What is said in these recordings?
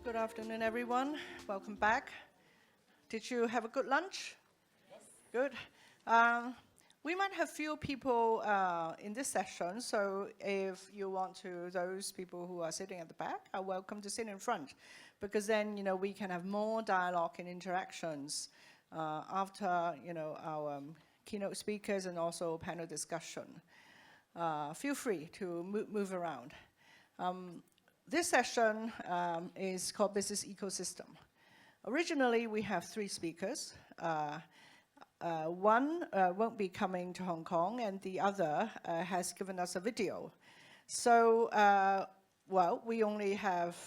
Good afternoon, everyone. Welcome back. Did you have a good lunch? Yes. Good. We might have few people in this session, so if you want to, those people who are sitting at the back are welcome to sit in front, because then, we can have more dialogue and interactions after, our keynote speakers and also panel discussion. Feel free to move around. This session is called Business Ecosystem. Originally, we have 3 speakers. One won't be coming to Hong Kong, and the other has given us a video. So, well, we only have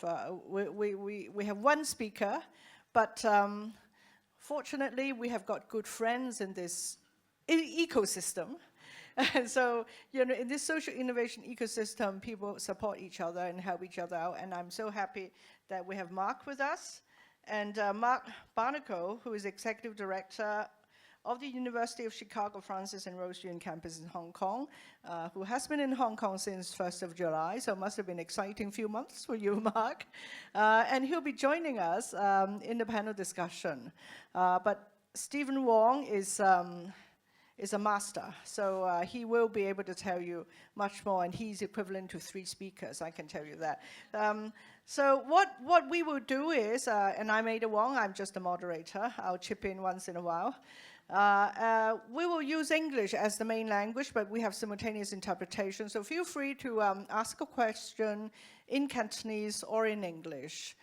we have 1 speaker, but fortunately, we have got good friends in this ecosystem. And so, in this social innovation ecosystem, people support each other and help each other out. And I'm so happy that we have Mark with us. And Mark Barnacle, who is Executive Director of the University of Chicago Francis and Rose Yuen campus in Hong Kong, who has been in Hong Kong since 1st of July. So it must have been an exciting few months for you, Mark. And he'll be joining us in the panel discussion. But Stephen Wong is a master, so he will be able to tell you much more, and he's equivalent to 3 speakers, I can tell you that. So what we will do is, and I'm Ada Wong, I'm just a moderator, I'll chip in once in a while. We will use English as the main language, but we have simultaneous interpretation, so feel free to ask a question in Cantonese or in English.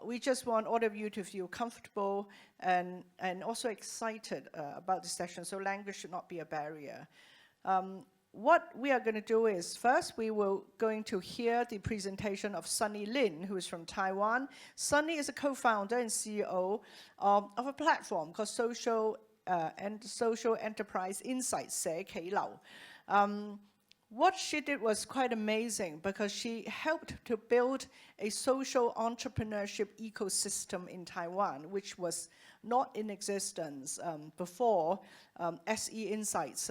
We just want all of you to feel comfortable and also excited about the session, so language should not be a barrier. What we are going to do is, first we will going to hear the presentation of Sonny Lin, who is from Taiwan. Sonny is a co-founder and CEO of a platform called Social Enterprise Insights, What she did was quite amazing because she helped to build a social entrepreneurship ecosystem in Taiwan, which was not in existence before SE Insights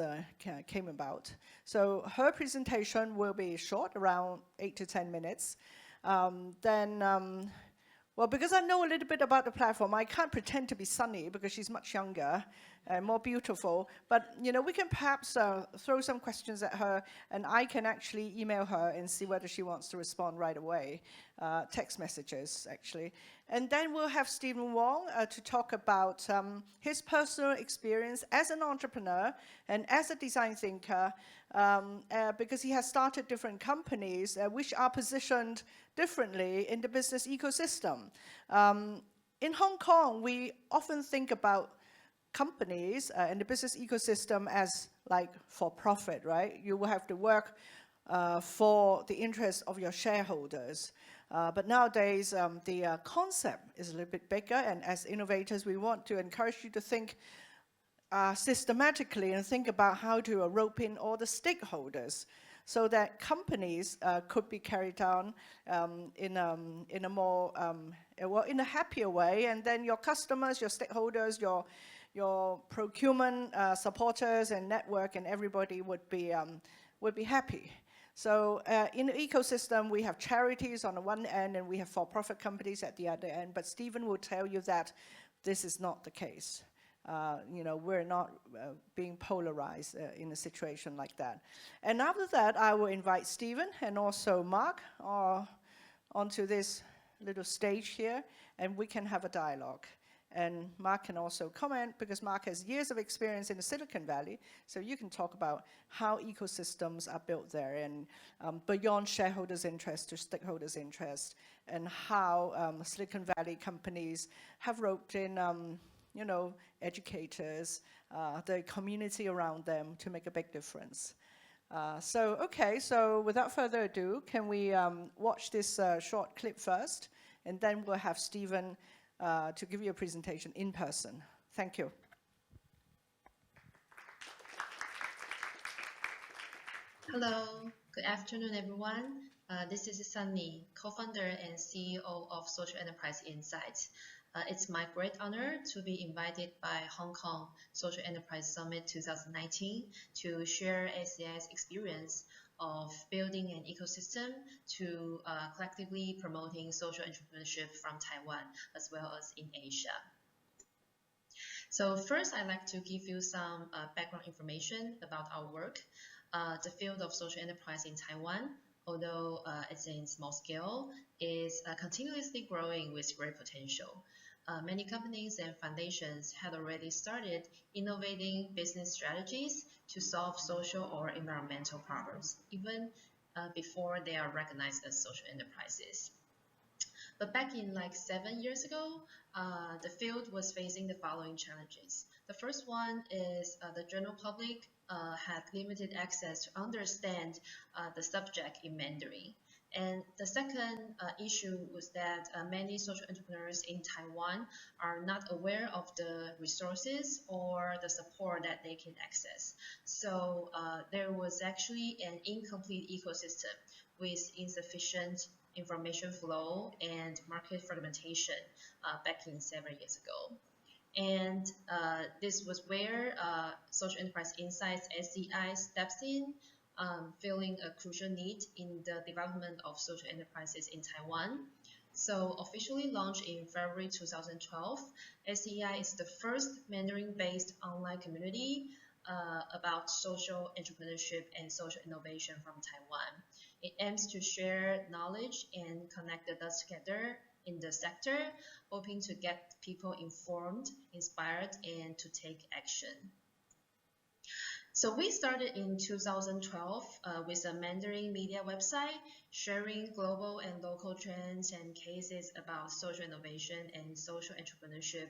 came about. So her presentation will be short, around 8 to 10 minutes. Well, because I know a little bit about the platform, I can't pretend to be Sunny because she's much younger and more beautiful. But, we can perhaps throw some questions at her, and I can actually email her and see whether she wants to respond right away. Text messages, actually. And then we'll have Stephen Wong to talk about his personal experience as an entrepreneur and as a design thinker, because he has started different companies which are positioned differently in the business ecosystem. In Hong Kong, we often think about companies in the business ecosystem as like for profit, right? You will have to work for the interest of your shareholders. But nowadays, the concept is a little bit bigger, and as innovators, we want to encourage you to think systematically and think about how to rope in all the stakeholders so that companies could be carried on in a more, well, in a happier way, and then your customers, your stakeholders, your procurement supporters and network and everybody would be happy. So in the ecosystem, we have charities on the one end and we have for-profit companies at the other end, but Stephen will tell you that this is not the case. We're not being polarized in a situation like that. And after that, I will invite Stephen and also Mark onto this little stage here, and we can have a dialogue. And Mark can also comment, because Mark has years of experience in the Silicon Valley, so you can talk about how ecosystems are built there, and beyond shareholders' interest to stakeholders' interest, and how Silicon Valley companies have roped in educators, the community around them to make a big difference. So without further ado, can we watch this short clip first, and then we'll have Stephen to give you a presentation in person. Thank you. Hello, good afternoon, everyone. This is Sunny, co-founder and CEO of Social Enterprise Insights. It's my great honor to be invited by Hong Kong Social Enterprise Summit 2019 to share SEI's experience of building an ecosystem to collectively promoting social entrepreneurship from Taiwan as well as in Asia. So first, I'd like to give you some background information about our work. The field of social enterprise in Taiwan, although it's in small scale, is continuously growing with great potential. Many companies and foundations had already started innovating business strategies to solve social or environmental problems, even before they are recognized as social enterprises. But back in like 7 years ago, the field was facing the following challenges. The first one is the general public had limited access to understand the subject in Mandarin. And the second issue was that many social entrepreneurs in Taiwan are not aware of the resources or the support that they can access. So there was actually an incomplete ecosystem with insufficient information flow and market fragmentation back in 7 years ago. And this was where Social Enterprise Insights SEI steps in, filling a crucial need in the development of social enterprises in Taiwan. So officially launched in February 2012, SEI is the first Mandarin-based online community about social entrepreneurship and social innovation from Taiwan. It aims to share knowledge and connect the dots together in the sector, hoping to get people informed, inspired, and to take action. So we started in 2012 with a Mandarin media website sharing global and local trends and cases about social innovation and social entrepreneurship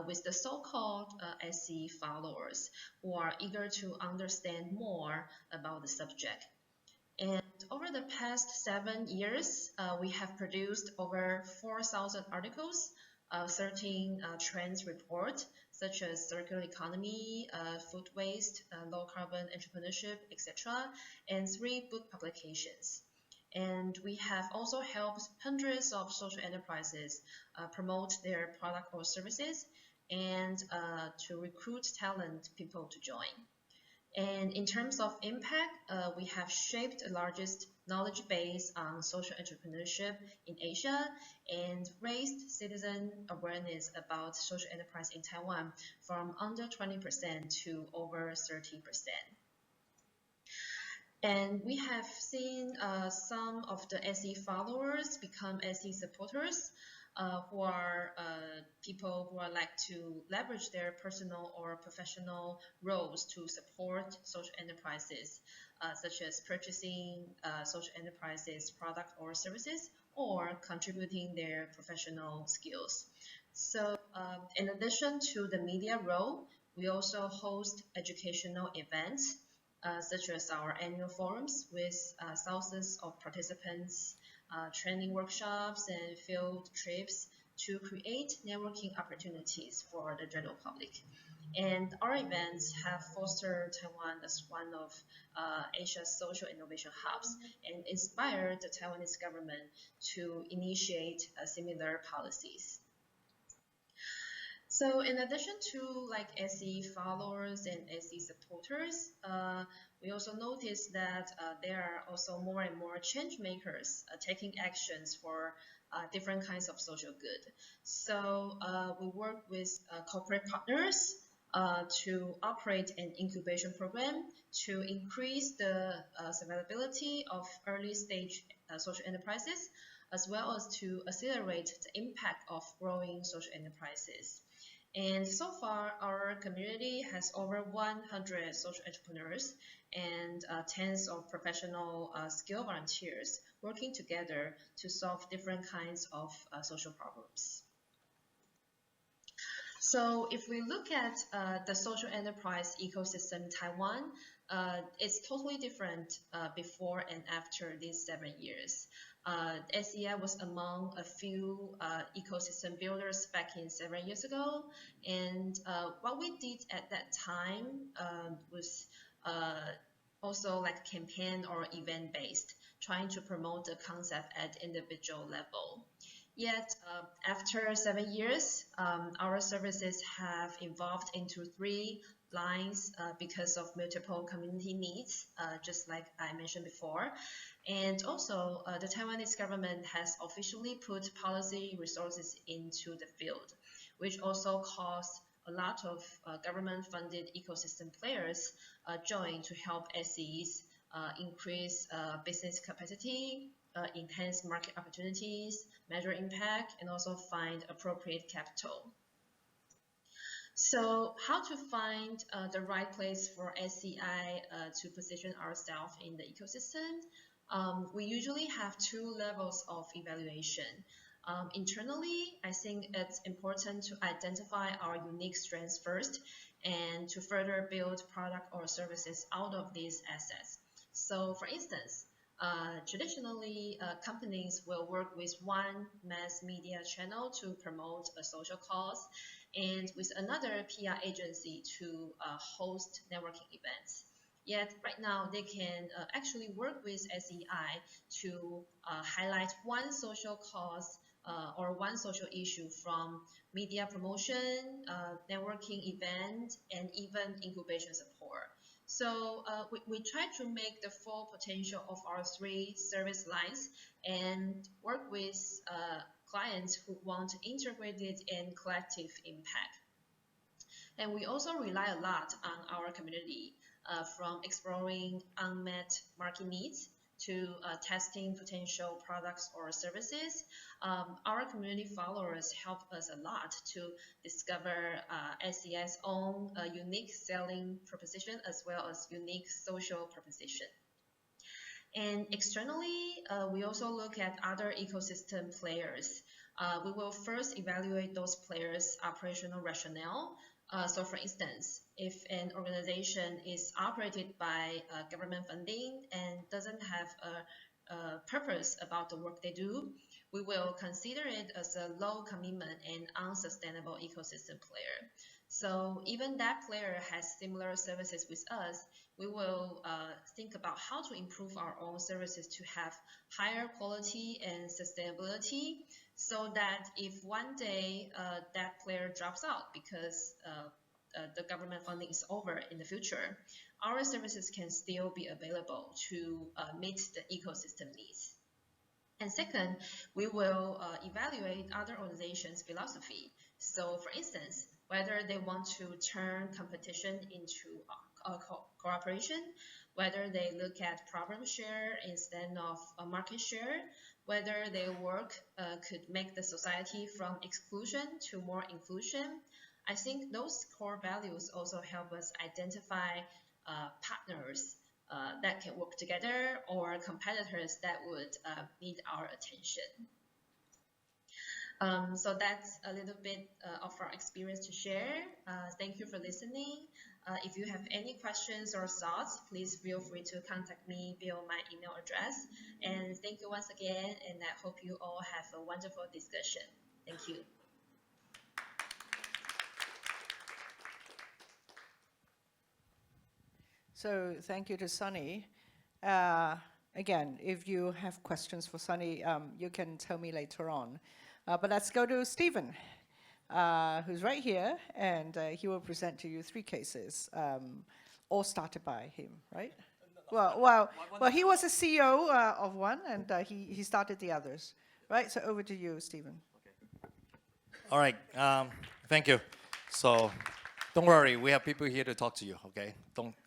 with the so-called SE followers who are eager to understand more about the subject. And over the past 7 years, we have produced over 4,000 articles, 13 trends reports, such as circular economy, food waste, low carbon entrepreneurship, etc., and 3 book publications. And we have also helped hundreds of social enterprises promote their product or services and to recruit talent people to join. And in terms of impact, we have shaped the largest knowledge base on social entrepreneurship in Asia and raised citizen awareness about social enterprise in Taiwan from under 20% to over 30%. And we have seen some of the SE followers become SE supporters, who are people who are like to leverage their personal or professional roles to support social enterprises, such as purchasing social enterprises product or services, or contributing their professional skills. So in addition to the media role, we also host educational events, such as our annual forums with thousands of participants, training workshops and field trips to create networking opportunities for the general public. And our events have fostered Taiwan as one of Asia's social innovation hubs and inspired the Taiwanese government to initiate similar policies. So in addition to like SE followers and SE supporters, we also noticed that there are also more and more change makers taking actions for different kinds of social good. So we work with corporate partners to operate an incubation program to increase the survivability of early stage social enterprises, as well as to accelerate the impact of growing social enterprises. And so far, our community has over 100 social entrepreneurs and tens of professional skill volunteers working together to solve different kinds of social problems. So if we look at the social enterprise ecosystem in Taiwan, it's totally different before and after these 7 years. SEI was among a few ecosystem builders back in 7 years ago, and what we did at that time was also like campaign or event based, trying to promote the concept at individual level. Yet after 7 years, our services have evolved into 3 lines because of multiple community needs, just like I mentioned before. And also, the Taiwanese government has officially put policy resources into the field, which also caused a lot of government-funded ecosystem players join to help SEs increase business capacity, enhance market opportunities, measure impact, and also find appropriate capital. So how to find the right place for SCI to position ourselves in the ecosystem? We usually have two levels of evaluation. Internally, I think it's important to identify our unique strengths first and to further build product or services out of these assets. So for instance, traditionally, companies will work with one mass media channel to promote a social cause and with another PR agency to host networking events. Yet right now, they can actually work with SEI to highlight one social cause or one social issue from media promotion, networking event, and even incubation support. So we try to make the full potential of our three service lines and work with clients who want integrated and collective impact. And we also rely a lot on our community, from exploring unmet market needs to testing potential products or services. Our community followers help us a lot to discover SEI's own unique selling proposition as well as unique social proposition. And externally, we also look at other ecosystem players. We will first evaluate those players' operational rationale. So for instance, if an organization is operated by government funding and doesn't have a purpose about the work they do, we will consider it as a low commitment and unsustainable ecosystem player. So even that player has similar services with us, we will think about how to improve our own services to have higher quality and sustainability, so that if one day that player drops out because the government funding is over in the future, our services can still be available to meet the ecosystem needs. And second, we will evaluate other organizations' philosophy. So for instance, whether they want to turn competition into cooperation, whether they look at problem share instead of market share, whether their work could make the society from exclusion to more inclusion. I think those core values also help us identify partners that can work together or competitors that would need our attention. So that's a little bit of our experience to share. Thank you for listening. If you have any questions or thoughts, please feel free to contact me via my email address. And thank you once again, and I hope you all have a wonderful discussion. Thank you. So thank you to Sonny. Again, if you have questions for Sonny, you can tell me later on. But let's go to Stephen, who's right here, and he will present to you 3 cases, all started by him, right? Well, he was a CEO of one, and he started the others, right? So over to you, Stephen. Okay. All right. Thank you. So don't worry, we have people here to talk to you. Okay.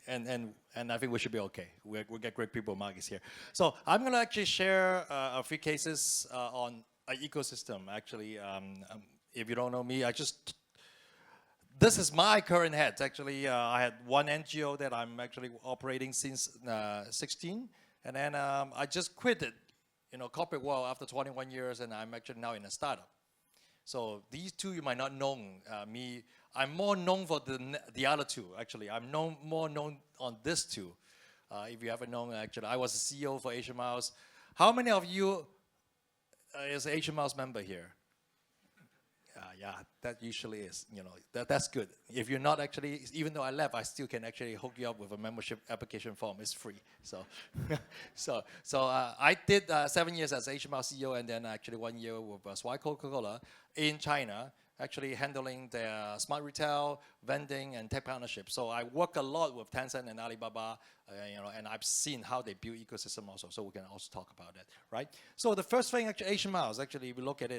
And I think we should be okay. We get great people. Mark is here. So I'm going to actually share a few cases on an ecosystem. Actually, if you don't know me, this is my current head. Actually, I had one NGO that I'm actually operating since 16, and then I just quit it, corporate world after 21 years, and I'm actually now in a startup. So these two you might not know me. I'm more known for the other two. Actually, I'm more known on this two. If you haven't known, actually, I was the CEO for Asian Miles. How many of you is an Asian Miles member here? Yeah, that usually is, that's good. If you're not actually, even though I left, I still can actually hook you up with a membership application form. It's free. So, I did 7 years as Asian Miles CEO, and then actually 1 year with Swire Coca-Cola in China. actually handling their smart retail, vending, and tech partnership. So I work a lot with Tencent and Alibaba, and I've seen how they build ecosystem also. So we can also talk about that, right? So the first thing, actually, Asian Miles, actually, if we look at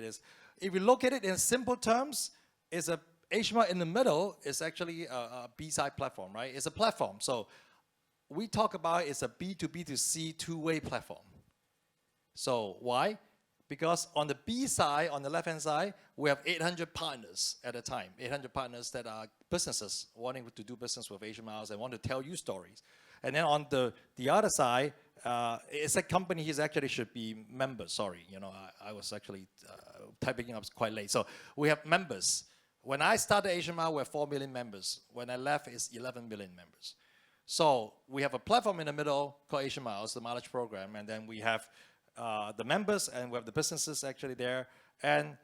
it in simple terms, is a Asian Mile in the middle is actually a B-side platform, right? It's a platform. So we talk about it's a B2B2C two-way platform. So why? Because on the B side, on the left-hand side, we have 800 partners at a time, 800 partners that are businesses wanting to do business with Asian Miles and want to tell you stories. And then on the other side, it's a company who actually should be members. Sorry, I was actually typing up quite late. So we have members. When I started Asian Mile, we have 4 million members. When I left, it's 11 million members. So we have a platform in the middle called Asian Miles, the mileage program, and then we have the members, and we have the businesses actually there, and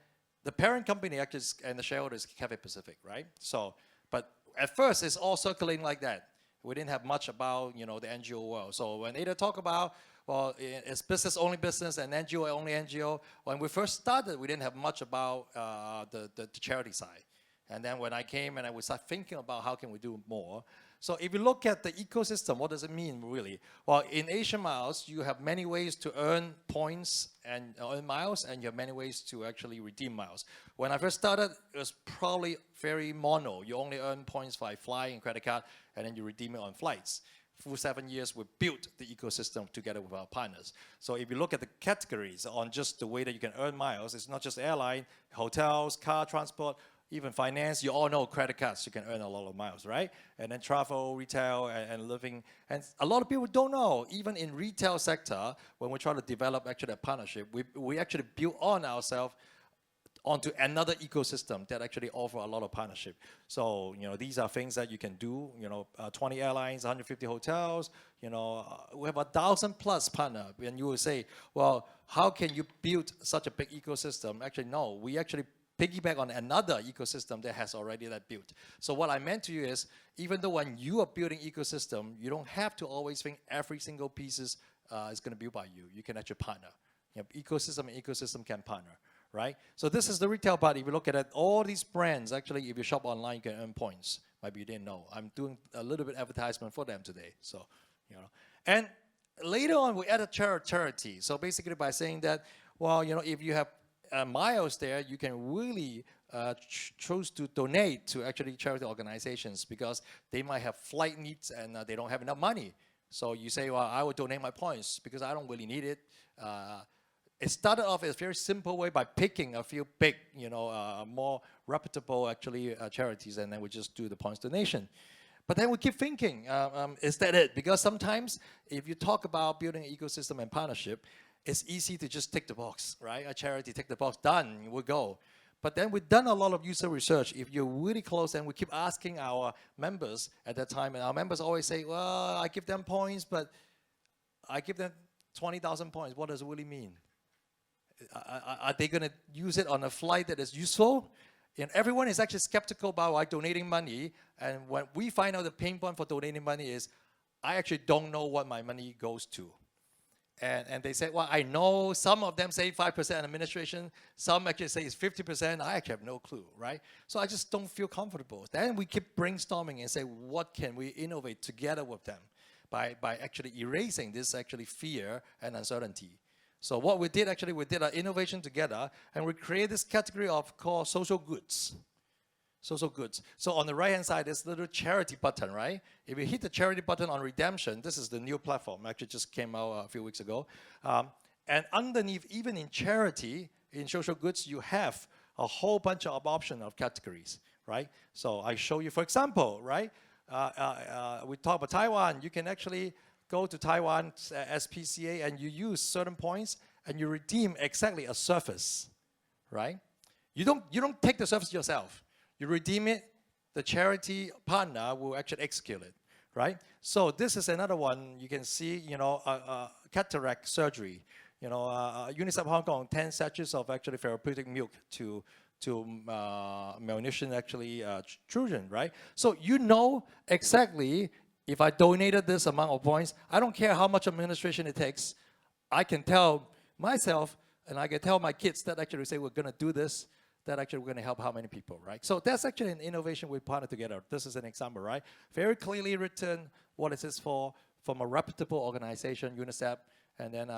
the parent company actually and the shareholders Cathay Pacific, right? So, but at first it's all circulating like that. We didn't have much about the NGO world. So when Ada talk about, well, it's business only business and NGO only NGO. When we first started, we didn't have much about the charity side. And then when I came and I would start thinking about how can we do more. So if you look at the ecosystem, what does it mean really? Well, in Asian Miles, you have many ways to earn points and earn miles, and you have many ways to actually redeem miles. When I first started, it was probably very mono. You only earn points by flying credit card, and then you redeem it on flights. For 7 years, we built the ecosystem together with our partners. So if you look at the categories on just the way that you can earn miles, it's not just airline, hotels, car transport, even finance. You all know credit cards, you can earn a lot of miles, right? And then travel, retail, and living. And a lot of people don't know, even in retail sector, when we try to develop actually a partnership, we actually build on ourselves onto another ecosystem that actually offer a lot of partnership. So, these are things that you can do, 20 airlines, 150 hotels, we have 1,000+ partner. And you will say, well, how can you build such a big ecosystem? Actually, no, we actually piggyback on another ecosystem that has already that built. So what I meant to you is, even though when you are building ecosystem, you don't have to always think every single piece is going to be built by you. You can actually partner. Ecosystem and ecosystem can partner, right? So this is the retail part. If you look at it, all these brands, actually, if you shop online, you can earn points. Maybe you didn't know. I'm doing a little bit advertisement for them today. So, And later on, we added charity. So basically by saying that, well, if you have miles there, you can really choose to donate to actually charity organizations because they might have flight needs and they don't have enough money. So you say, well, I will donate my points because I don't really need it. It started off as a very simple way by picking a few big, more reputable actually charities, and then we just do the points donation. But then we keep thinking, is that it? Because sometimes if you talk about building an ecosystem and partnership, it's easy to just tick the box, right? A charity, tick the box, done, we'll go. But then we've done a lot of user research. If you're really close, and we keep asking our members at that time, and our members always say, well, I give them points, but I give them 20,000 points. What does it really mean? Are they going to use it on a flight that is useful? And everyone is actually skeptical about donating money. And when we find out the pain point for donating money is, I actually don't know what my money goes to. And they say, well, I know some of them say 5% administration, some actually say it's 50%. I actually have no clue, right? So I just don't feel comfortable. Then we keep brainstorming and say, what can we innovate together with them by actually erasing this actually fear and uncertainty. So what we did actually, we did an innovation together, and we created this category called social goods. Social goods. So on the right-hand side, there's a little charity button, right? If you hit the charity button on redemption, this is the new platform. Actually just came out a few weeks ago. And underneath, even in charity, in social goods, you have a whole bunch of options of categories, right? So I show you, for example, right? We talk about Taiwan. You can actually go to Taiwan SPCA and you use certain points and you redeem exactly a service, right? You don't take the service yourself. You redeem it, the charity partner will actually execute it, right? So this is another one you can see, cataract surgery. UNICEF Hong Kong, 10 sachets of actually therapeutic milk to malnutrition actually children, right? So exactly if I donated this amount of points, I don't care how much administration it takes. I can tell myself and I can tell my kids that actually say we're going to do this. that actually we're going to help how many people, right? So that's actually an innovation we partnered together. This is an example, right? Very clearly written what is this for, from a reputable organization, UNICEF, and then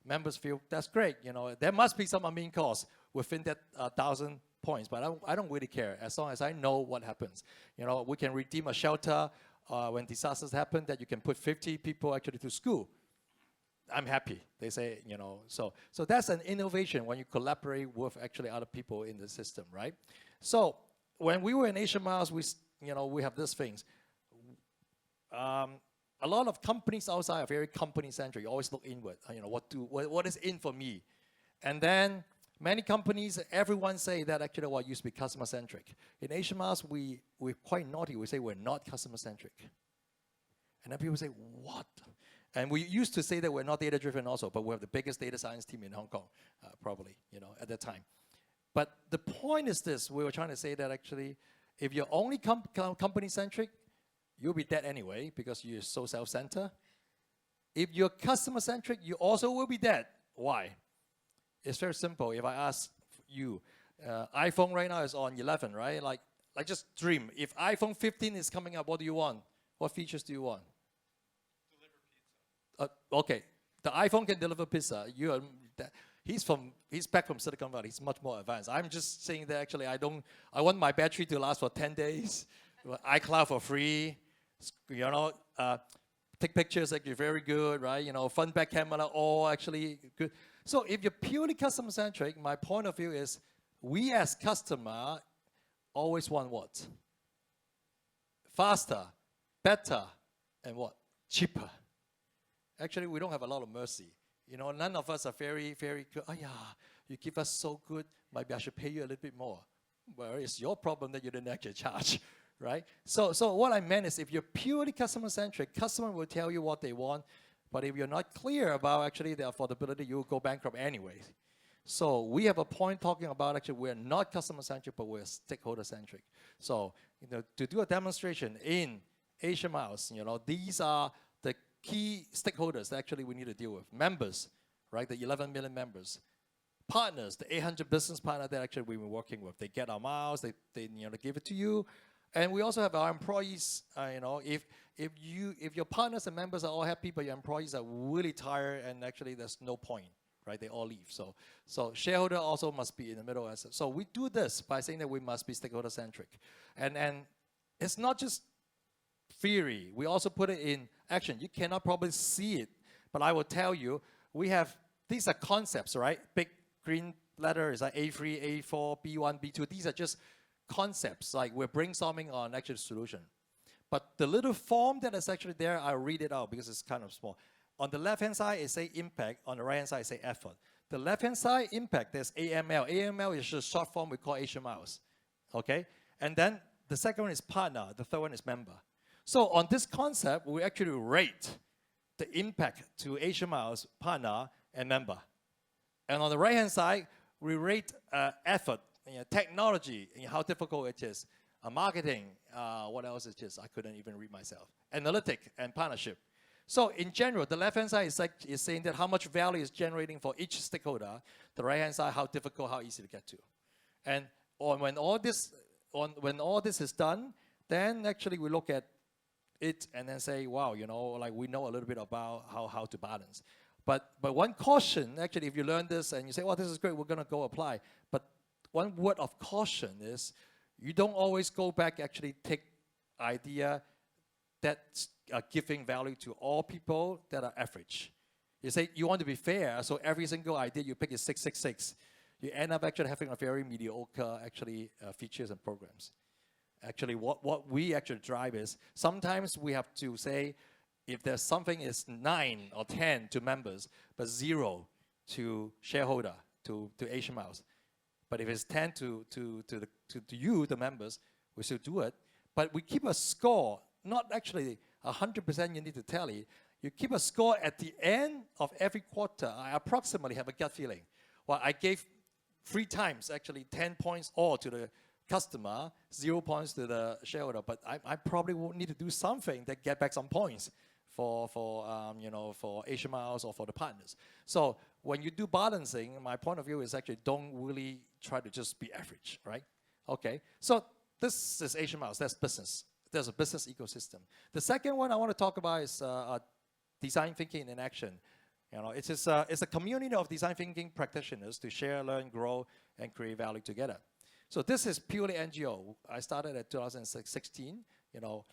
members feel that's great. You know, there must be some admin costs within that 1,000 points, but I don't really care as long as I know what happens. You know, we can redeem a shelter when disasters happen that you can put 50 people actually to school. I'm happy. They say, you know, so that's an innovation when you collaborate with actually other people in the system, right? So when we were in Asia Miles, we have these things. A lot of companies outside are very company-centric. You always look inward. You know, what is in for me? And then many companies, everyone say that actually what used to be customer-centric. In Asia Miles, we're quite naughty. We say we're not customer-centric. And then people say, what? And we used to say that we're not data-driven also, but we have the biggest data science team in Hong Kong, probably, you know, at that time. But the point is this, we were trying to say that actually, if you're only company-centric, you'll be dead anyway, because you're so self-centered. If you're customer-centric, you also will be dead. Why? It's very simple. If I ask you, iPhone right now is on 11, right? Like just dream. If iPhone 15 is coming up, what do you want? What features do you want? Okay, the iPhone can deliver pizza. He's back from Silicon Valley. He's much more advanced. I'm just saying that actually I want my battery to last for 10 days. iCloud for free. You know, take pictures actually very good, right? You know, front back camera, all actually good. So if you're purely customer centric, my point of view is we as customer always want what? Faster, better, and what? Cheaper. Actually, we don't have a lot of mercy. You know, none of us are very, very good. Oh yeah, you give us so good, maybe I should pay you a little bit more. Well, it's your problem that you didn't actually charge, right? So what I meant is if you're purely customer-centric, customer will tell you what they want, but if you're not clear about actually the affordability, you'll go bankrupt anyway. So we have a point talking about actually we're not customer-centric, but we're stakeholder-centric. So, you know, to do a demonstration in Asia Miles, you know, these are the key stakeholders that actually we need to deal with. Members, right, the 11 million members. Partners, the 800 business partners that actually we've been working with. They get our miles, they you know, give it to you. And we also have our employees, you know, if your partners and members are all happy, but your employees are really tired and actually there's no point, right? They all leave. So shareholder also must be in the middle. So we do this by saying that we must be stakeholder centric. And it's not just theory, we also put it in action. You cannot probably see it, but I will tell you, these are concepts, right? Big green letter is like A3, A4, B1, B2. These are just concepts, like we're brainstorming on actual solution. But the little form that is actually there, I'll read it out because it's kind of small. On the left-hand side, it say impact. On the right-hand side, it say effort. The left-hand side, impact, there's AML. AML is just a short form we call Asia Miles, okay? And then the second one is partner. The third one is member. So on this concept, we actually rate the impact to Asia Miles, partner, and member. And on the right-hand side, we rate effort, you know, technology, you know, how difficult it is, marketing, what else it is, I couldn't even read myself, analytic, and partnership. So in general, the left-hand side is saying that how much value is generating for each stakeholder. The right-hand side, how difficult, how easy to get to. And when all this is done, then actually we look at it and then say, wow, you know, like we know a little bit about how to balance. But one caution, actually, if you learn this and you say, well, this is great, we're going to go apply. But one word of caution is you don't always go back, actually take idea that's giving value to all people that are average. You say you want to be fair, so every single idea you pick is 666. You end up actually having a very mediocre, actually, features and programs. Actually, what we actually drive is sometimes we have to say if there's something is 9 or 10 to members, but 0 to shareholder, to Asia Miles. But if it's 10 to you, the members, we still do it. But we keep a score, not actually 100% you need to tally. You keep a score at the end of every quarter. I approximately have a gut feeling. Well, I gave 3 times, actually 10 points all to the customer, 0 points to the shareholder, but I probably will need to do something that get back some points for Asia Miles or for the partners. So when you do balancing, my point of view is actually don't really try to just be average, right? Okay, so this is Asian Mouse, that's business. There's a business ecosystem. The second one I want to talk about is design thinking in action. You know, it's a community of design thinking practitioners to share, learn, grow, and create value together. So this is purely NGO. I started at 2016, you know,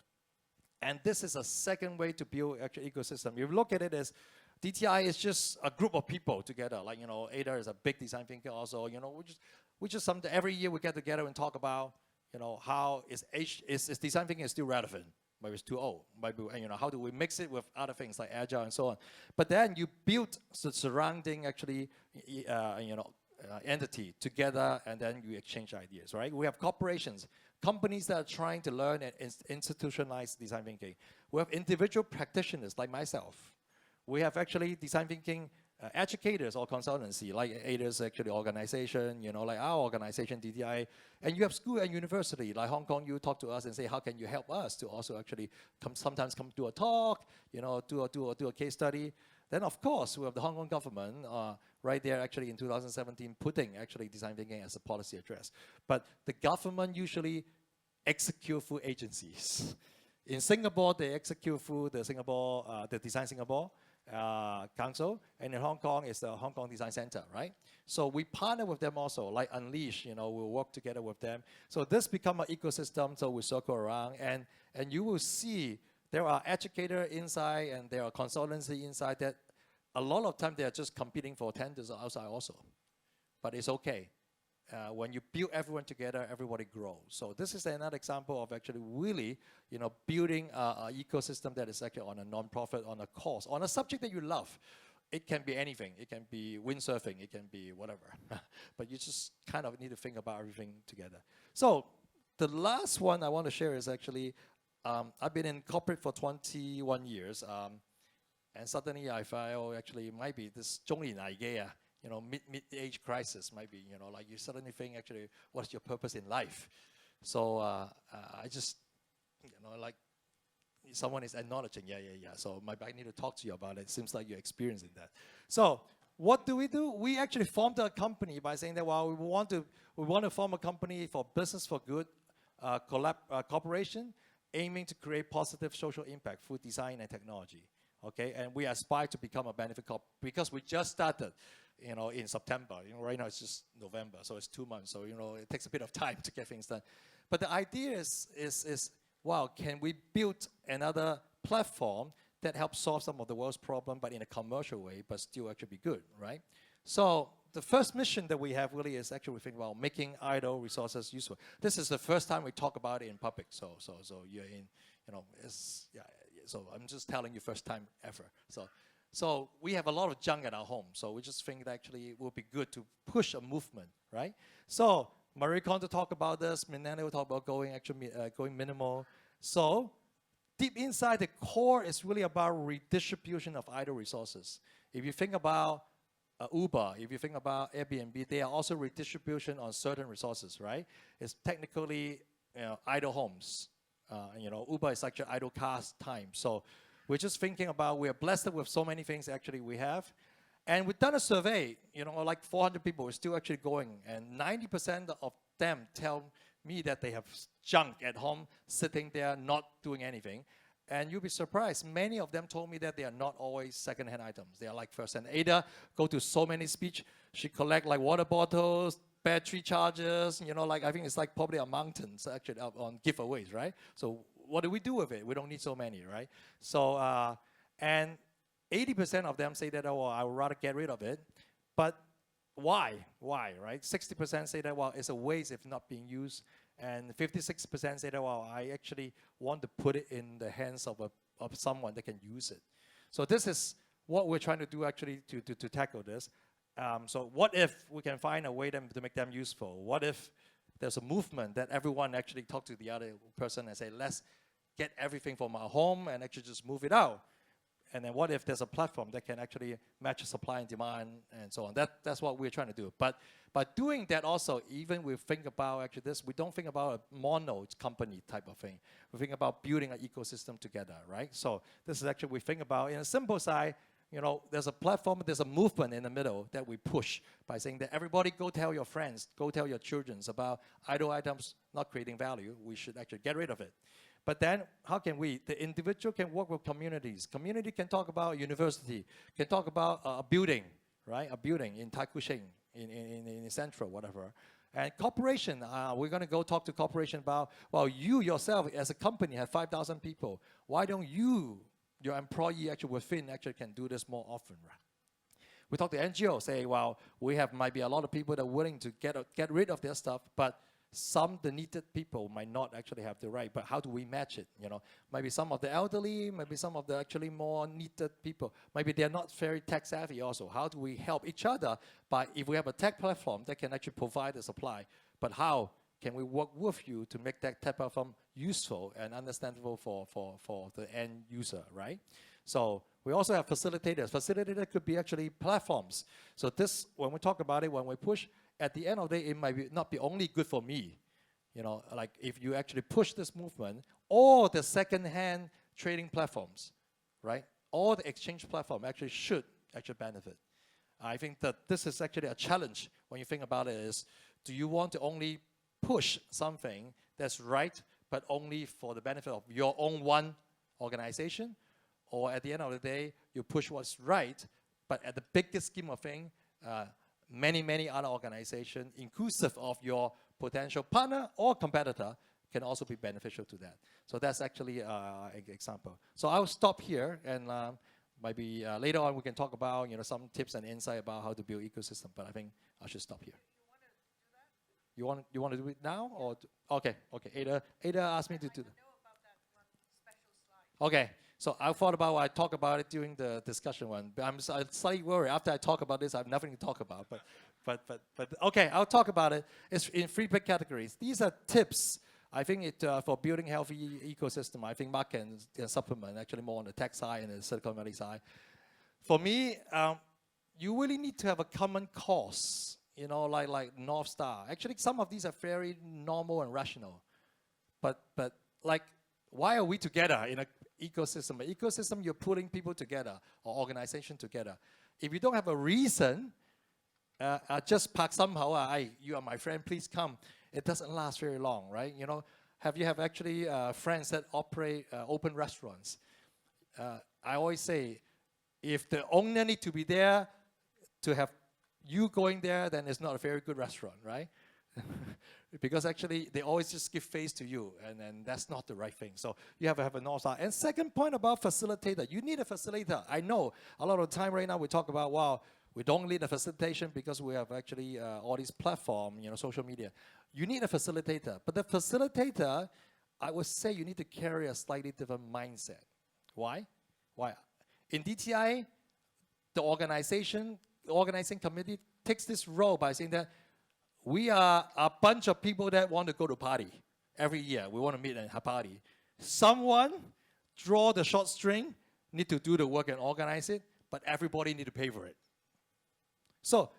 and this is a second way to build actual ecosystem. You look at it as DTI is just a group of people together. Like, you know, Ada is a big design thinker also. You know, we just every year we get together and talk about, you know, how is design thinking is still relevant. Maybe it's too old. Maybe, you know, how do we mix it with other things like agile and so on? But then you build the surrounding actually, you know, entity together, and then you exchange ideas, right? We have corporations, companies that are trying to learn and institutionalize design thinking. We have individual practitioners like myself. We have actually design thinking educators or consultancy, like Ada's actually organization, you know, like our organization, DTIA. And you have school and university, like Hong Kong, you talk to us and say, how can you help us to also actually sometimes come do a talk, you know, do a case study. Then of course, we have the Hong Kong government right there actually in 2017 putting actually design thinking as a policy address. But the government usually execute through agencies. In Singapore, they execute through the Design Singapore Council, and in Hong Kong is the Hong Kong Design Center, right? So we partner with them also, like Unleash, you know, we'll work together with them. So this become an ecosystem, so we circle around, and you will see there are educators inside and there are consultancy inside that a lot of time they are just competing for tenders outside also. But it's okay. When you build everyone together, everybody grows. So this is another example of actually really, you know, building an ecosystem that is actually on a non-profit, on a cause, on a subject that you love. It can be anything. It can be windsurfing. It can be whatever. But you just kind of need to think about everything together. So the last one I want to share is actually, I've been in corporate for 21 years. And suddenly I feel actually it might be this 中年危機啊. You know, mid-age crisis might be, you know, like you suddenly think actually, what's your purpose in life? So I just, you know, like someone is acknowledging, yeah. So I need to talk to you about it. Seems like you're experiencing that. So what do? We actually formed a company by saying that, well, we want to form a company for business for good, cooperation, aiming to create positive social impact through design and technology. Okay, and we aspire to become a benefit corp because we just started, you know, in September. You know, right now it's just November, so it's 2 months. So, you know, it takes a bit of time to get things done. But the idea is wow, can we build another platform that helps solve some of the world's problems, but in a commercial way, but still actually be good, right? So the first mission that we have really is actually we think about making idle resources useful. This is the first time we talk about it in public. So you're in, you know, it's, yeah. So I'm just telling you first time ever. So we have a lot of junk at our home. So we just think that actually it would be good to push a movement, right? So Marie Kondo talk about this. Minani will talk about going minimal. So deep inside the core is really about redistribution of idle resources. If you think about Uber, if you think about Airbnb, they are also redistribution on certain resources, right? It's technically, you know, idle homes. You know, Uber is actually idle cars time. So we're just thinking about, we are blessed with so many things actually we have. And we've done a survey, you know, like 400 people are still actually going. And 90% of them tell me that they have junk at home, sitting there, not doing anything. And you'll be surprised, many of them told me that they are not always second-hand items. They are like first-hand. Ada go to so many speech. She collect like water bottles, battery chargers, you know, like I think it's like probably a mountain actually on giveaways, right? So what do we do with it? We don't need so many, right? So, and 80% of them say that, oh, well, I would rather get rid of it. But why, right? 60% say that, well, it's a waste if not being used. And 56% say that, well, I actually want to put it in the hands of someone that can use it. So this is what we're trying to do actually to tackle this. So what if we can find a way to make them useful? What if there's a movement that everyone actually talk to the other person and say, let's get everything from our home and actually just move it out? And then what if there's a platform that can actually match supply and demand and so on? That's what we're trying to do. But by doing that also, even we think about actually this, we don't think about a mono company type of thing. We think about building an ecosystem together, right? So this is actually we think about in a simple side, you know, there's a platform, there's a movement in the middle that we push by saying that everybody go tell your friends, go tell your children about idle items not creating value. We should actually get rid of it. But then, how can we? The individual can work with communities. Community can talk about university, can talk about a building, right? A building in Taikushing, in Central, whatever. And corporation, we're going to go talk to corporation about, well, you yourself as a company have 5,000 people. Why don't you, your employee actually within actually can do this more often, right? We talk to NGO, say, well, we have might be a lot of people that are willing to get rid of their stuff, but some the needed people might not actually have the right. But how do we match it? You know, maybe some of the elderly, maybe some of the actually more needed people, maybe they're not very tech savvy also. How do we help each other by, if we have a tech platform that can actually provide the supply, but how can we work with you to make that tech platform useful and understandable for the end user, right? So we also have facilitators. Facilitators could be actually platforms. So this, when we talk about it, when we push, at the end of the day, it might not be only good for me. You know, like if you actually push this movement, or the second-hand trading platforms, right? All the exchange platform actually should actually benefit. I think that this is actually a challenge when you think about it is, do you want to only push something that's right, but only for the benefit of your own one organization? Or at the end of the day, you push what's right, but at the biggest scheme of things, many other organizations, inclusive of your potential partner or competitor, can also be beneficial to that. So that's actually an example. So I'll stop here, and maybe later on we can talk about some tips and insight about how to build ecosystem. But I think I should stop here. You want to do it now, or okay? Ada asked me to do that. Okay. So I thought about I talk about it during the discussion one, but I'm slightly worried after I talk about this, I have nothing to talk about. But okay, I'll talk about it. It's in three big categories. These are tips. I think it for building healthy ecosystem. I think Mark can supplement actually more on the tech side and the Silicon Valley side. For me, you really need to have a common cause. Like North Star. Actually, some of these are very normal and rational. But like, why are we together in a ecosystem? An ecosystem, you're putting people together or organization together. If you don't have a reason, just park somehow, you are my friend, please come. It doesn't last very long, right? You have actually friends that operate open restaurants. I always say, if the owner need to be there to have you going there, then it's not a very good restaurant, right? Because actually, they always just give face to you, and that's not the right thing. So you have to have a North Star. And second point about facilitator, you need a facilitator. I know a lot of the time right now we talk about, wow, we don't need a facilitation because we have actually all these platforms, social media. You need a facilitator. But the facilitator, I would say you need to carry a slightly different mindset. Why? In DTIA, the organizing committee takes this role by saying that we are a bunch of people that want to go to party every year. We want to meet at a party. Someone draw the short string, need to do the work and organize it, but everybody need to pay for it. So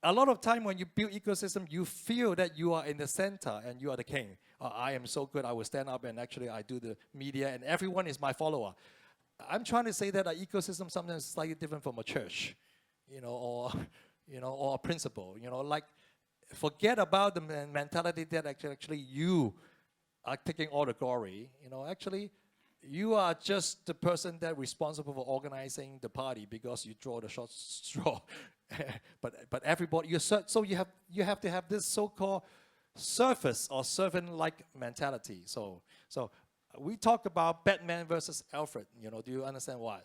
a lot of time when you build ecosystem, you feel that you are in the center and you are the king. I am so good, I will stand up and actually I do the media and everyone is my follower. I'm trying to say that an ecosystem sometimes is slightly different from a church, or a principle, like forget about the mentality that actually you are taking all the glory. Actually, you are just the person that responsible for organizing the party because you draw the short straw. but everybody, so you have to have this so-called service or servant-like mentality. So we talk about Batman versus Alfred. Do you understand why?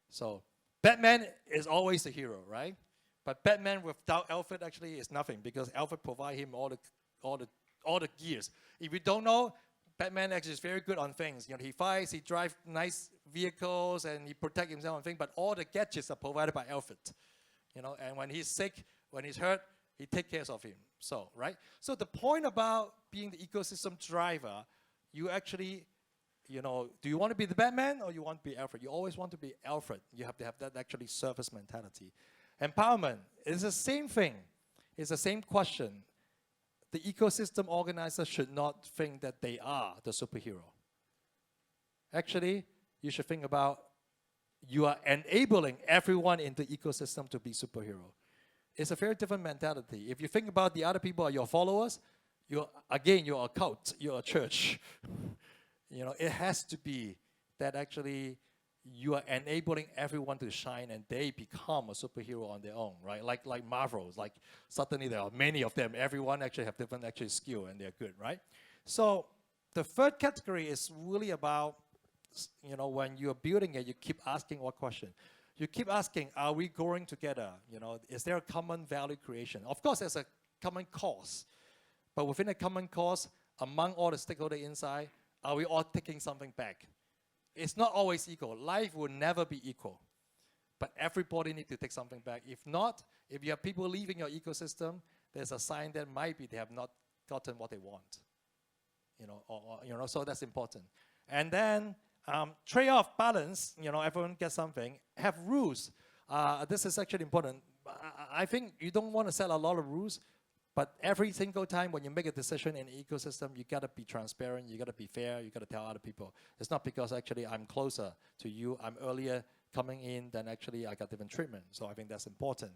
So Batman is always the hero, right? But Batman without Alfred actually is nothing because Alfred provide him all the gears. If you don't know, Batman actually is very good on things. He fights, he drives nice vehicles, and he protects himself on things. But all the gadgets are provided by Alfred. And when he's sick, when he's hurt, he takes care of him. So, right? So the point about being the ecosystem driver, you actually, do you want to be the Batman or you want to be Alfred? You always want to be Alfred. You have to have that actually service mentality. Empowerment is the same thing. It's the same question. The ecosystem organizer should not think that they are the superhero. Actually, you should think about you are enabling everyone in the ecosystem to be superhero. It's a very different mentality. If you think about the other people are your followers, you're a cult, you're a church. You know, it has to be that actually you are enabling everyone to shine and they become a superhero on their own, right? Like Marvels, like suddenly there are many of them. Everyone actually have different skill and they're good, right? So the third category is really about, you know, when you're building it, you keep asking what question? You keep asking, are we growing together? You know, is there a common value creation? Of course, there's a common cause. But within a common cause, among all the stakeholders inside, are we all taking something back? It's not always equal. Life will never be equal. But everybody needs to take something back. If not, if you have people leaving your ecosystem, there's a sign that might be they have not gotten what they want. You know, so that's important. And then trade-off balance, you know, everyone gets something. Have rules. This is actually important. I think you don't want to set a lot of rules, but every single time when you make a decision in the ecosystem, you got to be transparent, you got to be fair, you got to tell other people. It's not because actually I'm closer to you, I'm earlier coming in, then actually I got different treatment. So I think that's important.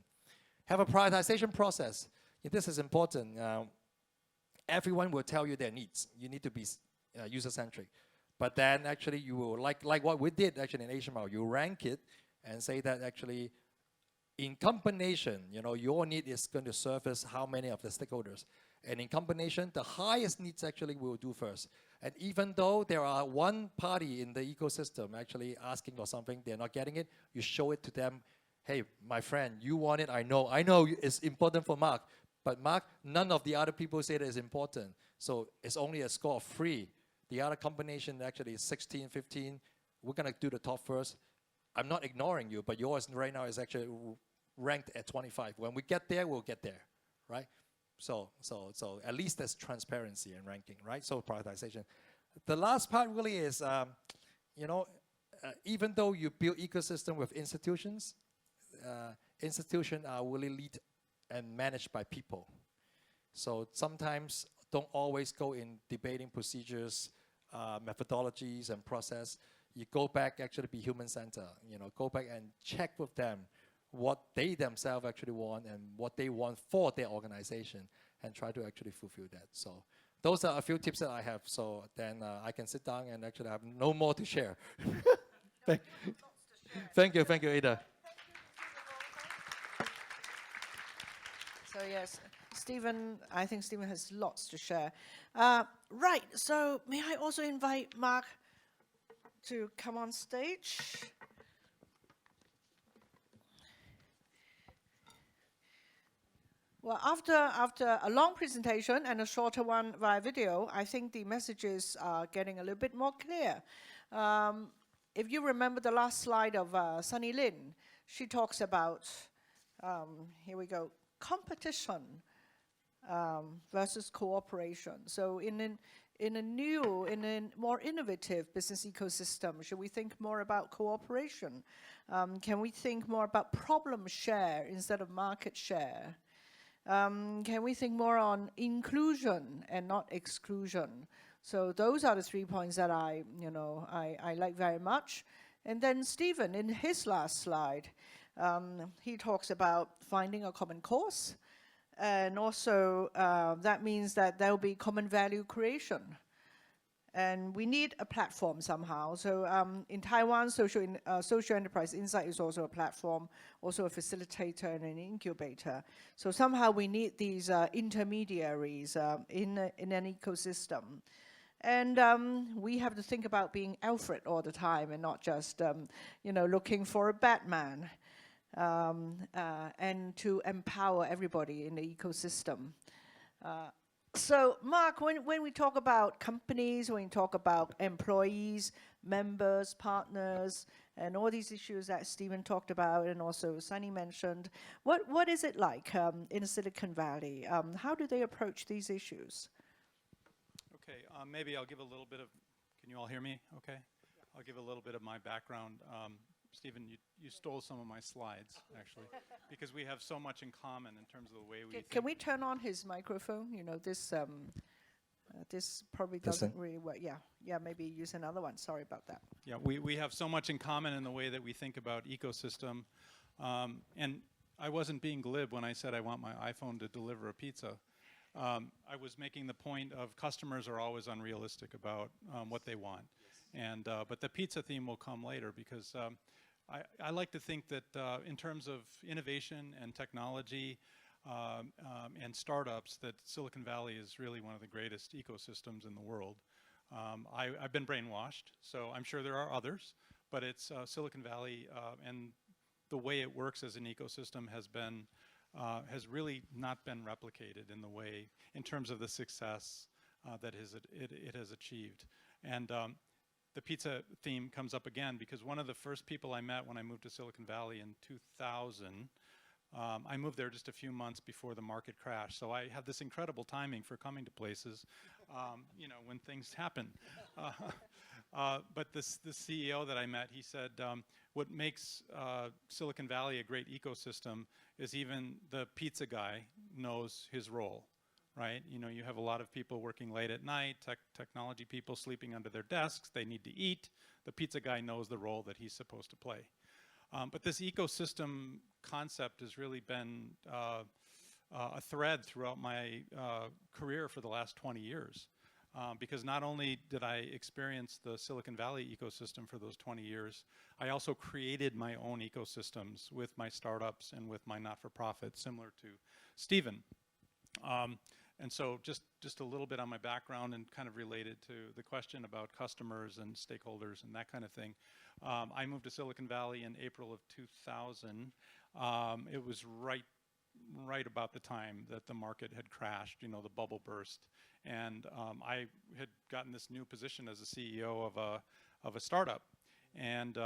Have a prioritization process. This is important. Everyone will tell you their needs. You need to be user-centric. But then actually you will, like what we did actually in Asian Mall, you rank it and say that actually in combination, you know, your need is going to service how many of the stakeholders. And in combination, the highest needs actually we will do first. And even though there are one party in the ecosystem actually asking for something, they're not getting it, you show it to them. Hey, my friend, you want it, I know it's important for Mark. But Mark, none of the other people say that it's important. So it's only a score of 3. The other combination actually is 16, 15. We're going to do the top first. I'm not ignoring you, but yours right now is actually ranked at 25. When we get there, we'll get there, right? So at least there's transparency in ranking, right? So prioritization. The last part really is, you know, even though you build ecosystem with institutions, institutions are really lead and managed by people. So sometimes don't always go in debating procedures, methodologies and process. You go back, actually be human-centered. You know, go back and check with them what they themselves actually want and what they want for their organization and try to actually fulfill that. So those are a few tips that I have. So then I can sit down and actually have no more to share. Thank you, Ada. So yes, Stephen, I think Stephen has lots to share. Right, so may I also invite Mark to come on stage? Well, after a long presentation and a shorter one via video, I think the messages are getting a little bit more clear. If you remember the last slide of Sonny Lin, she talks about, here we go, competition versus cooperation. So in a more innovative business ecosystem, should we think more about cooperation? Can we think more about problem share instead of market share? Can we think more on inclusion and not exclusion? So those are the 3 points that I like very much. And then Stephen, in his last slide, he talks about finding a common cause. And also that means that there will be common value creation. And we need a platform somehow. So in Taiwan, social enterprise insight is also a platform, also a facilitator and an incubator. So somehow we need these intermediaries in an ecosystem. And we have to think about being Alfred all the time and not just looking for a Batman. And to empower everybody in the ecosystem. So Mark, when we talk about companies, when we talk about employees, members, partners, and all these issues that Stephen talked about and also Sonny mentioned, what is it like in Silicon Valley? How do they approach these issues? Okay, maybe I'll give a little bit of, can you all hear me okay? Yeah. I'll give a little bit of my background. Stephen, you stole some of my slides, actually, because we have so much in common in terms of the way we think. Can we turn on his microphone? You know, this, This probably This doesn't thing? really work. Yeah, maybe use another one. Sorry about that. Yeah, we have so much in common in the way that we think about ecosystem. And I wasn't being glib when I said I want my iPhone to deliver a pizza. I was making the point of customers are always unrealistic about what they want. And, but the pizza theme will come later because I like to think that in terms of innovation and technology and startups, that Silicon Valley is really one of the greatest ecosystems in the world. I've been brainwashed, so I'm sure there are others, but it's Silicon Valley and the way it works as an ecosystem has really not been replicated in the way, in terms of the success that it has achieved. And the pizza theme comes up again because one of the first people I met when I moved to Silicon Valley in 2000, I moved there just a few months before the market crashed. So I have this incredible timing for coming to places, you know, when things happen. But the CEO that I met, he said, what makes Silicon Valley a great ecosystem is even the pizza guy knows his role, right? You know, you have a lot of people working late at night, technology people sleeping under their desks, they need to eat. The pizza guy knows the role that he's supposed to play. But this ecosystem concept has really been a thread throughout my career for the last 20 years. Because not only did I experience the Silicon Valley ecosystem for those 20 years, I also created my own ecosystems with my startups and with my not-for-profit, similar to Stephen. And so just a little bit on my background and kind of related to the question about customers and stakeholders and that kind of thing. I moved to Silicon Valley in April of 2000. It was right about the time that the market had crashed, you know, the bubble burst. And I had gotten this new position as a CEO of a startup, and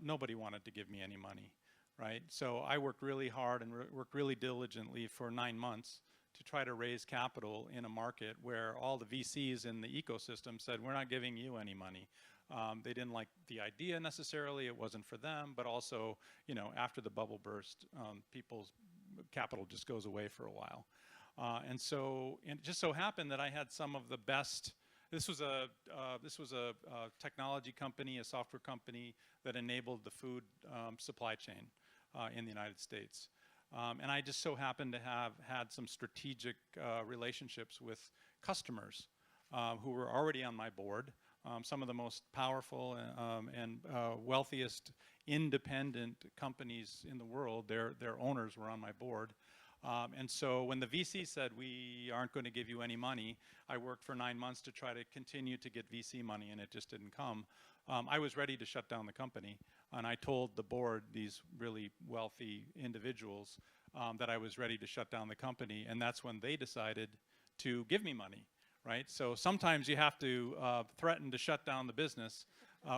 nobody wanted to give me any money, right? So I worked really hard and worked really diligently for 9 months to try to raise capital in a market where all the VCs in the ecosystem said, we're not giving you any money. They didn't like the idea necessarily, it wasn't for them, but also, you know, after the bubble burst, people's capital just goes away for a while. And so it just so happened that I had some of the best. This was a technology company, a software company that enabled the food supply chain in the United States. And I just so happened to have had some strategic relationships with customers who were already on my board. Some of the most powerful and wealthiest independent companies in the world, their owners were on my board. And so when the VC said, we aren't going to give you any money, I worked for 9 months to try to continue to get VC money, and it just didn't come. I was ready to shut down the company, and I told the board, these really wealthy individuals, that I was ready to shut down the company, and that's when they decided to give me money, right? So sometimes you have to threaten to shut down the business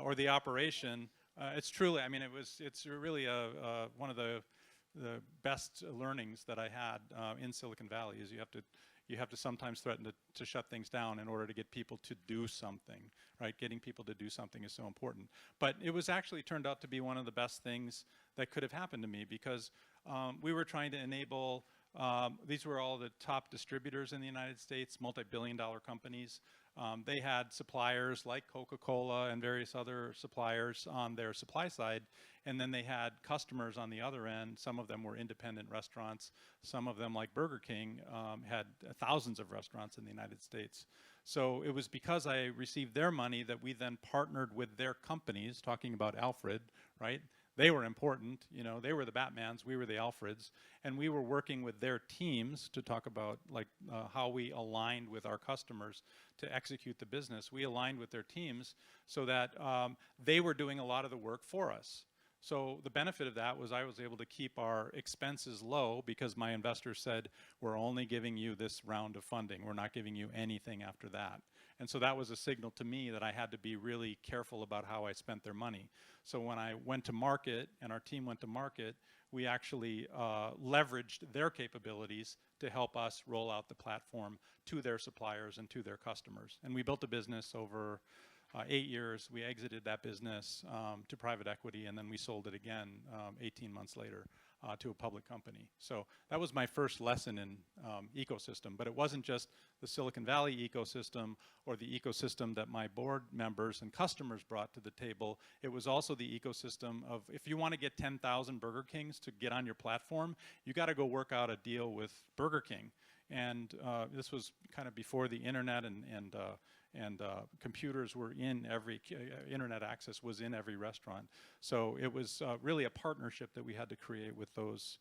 or the operation. It's truly, I mean, it's really one of the best learnings that I had in Silicon Valley is you have to sometimes threaten to shut things down in order to get people to do something, right? Getting people to do something is so important. But it was actually turned out to be one of the best things that could have happened to me because we were trying to enable, these were all the top distributors in the United States, multi-billion-dollar companies. They had suppliers like Coca-Cola and various other suppliers on their supply side, and then they had customers on the other end. Some of them were independent restaurants. Some of them, like Burger King, had thousands of restaurants in the United States. So it was because I received their money that we then partnered with their companies, talking about Alfred, right? They were important, you know, they were the Batmans, we were the Alfreds, and we were working with their teams to talk about like how we aligned with our customers to execute the business. We aligned with their teams so that they were doing a lot of the work for us. So the benefit of that was I was able to keep our expenses low because my investors said, we're only giving you this round of funding. We're not giving you anything after that. And so that was a signal to me that I had to be really careful about how I spent their money. So when I went to market and our team went to market, we actually leveraged their capabilities to help us roll out the platform to their suppliers and to their customers. And we built a business over 8 years. We exited that business to private equity, and then we sold it again 18 months later. to a public company. So that was my first lesson in ecosystem, but it wasn't just the Silicon Valley ecosystem or the ecosystem that my board members and customers brought to the table. It was also the ecosystem of, if you want to get 10,000 Burger Kings to get on your platform, you got to go work out a deal with Burger King. And this was kind of before the internet and computers were in every, internet access was in every restaurant. So it was really a partnership that we had to create with those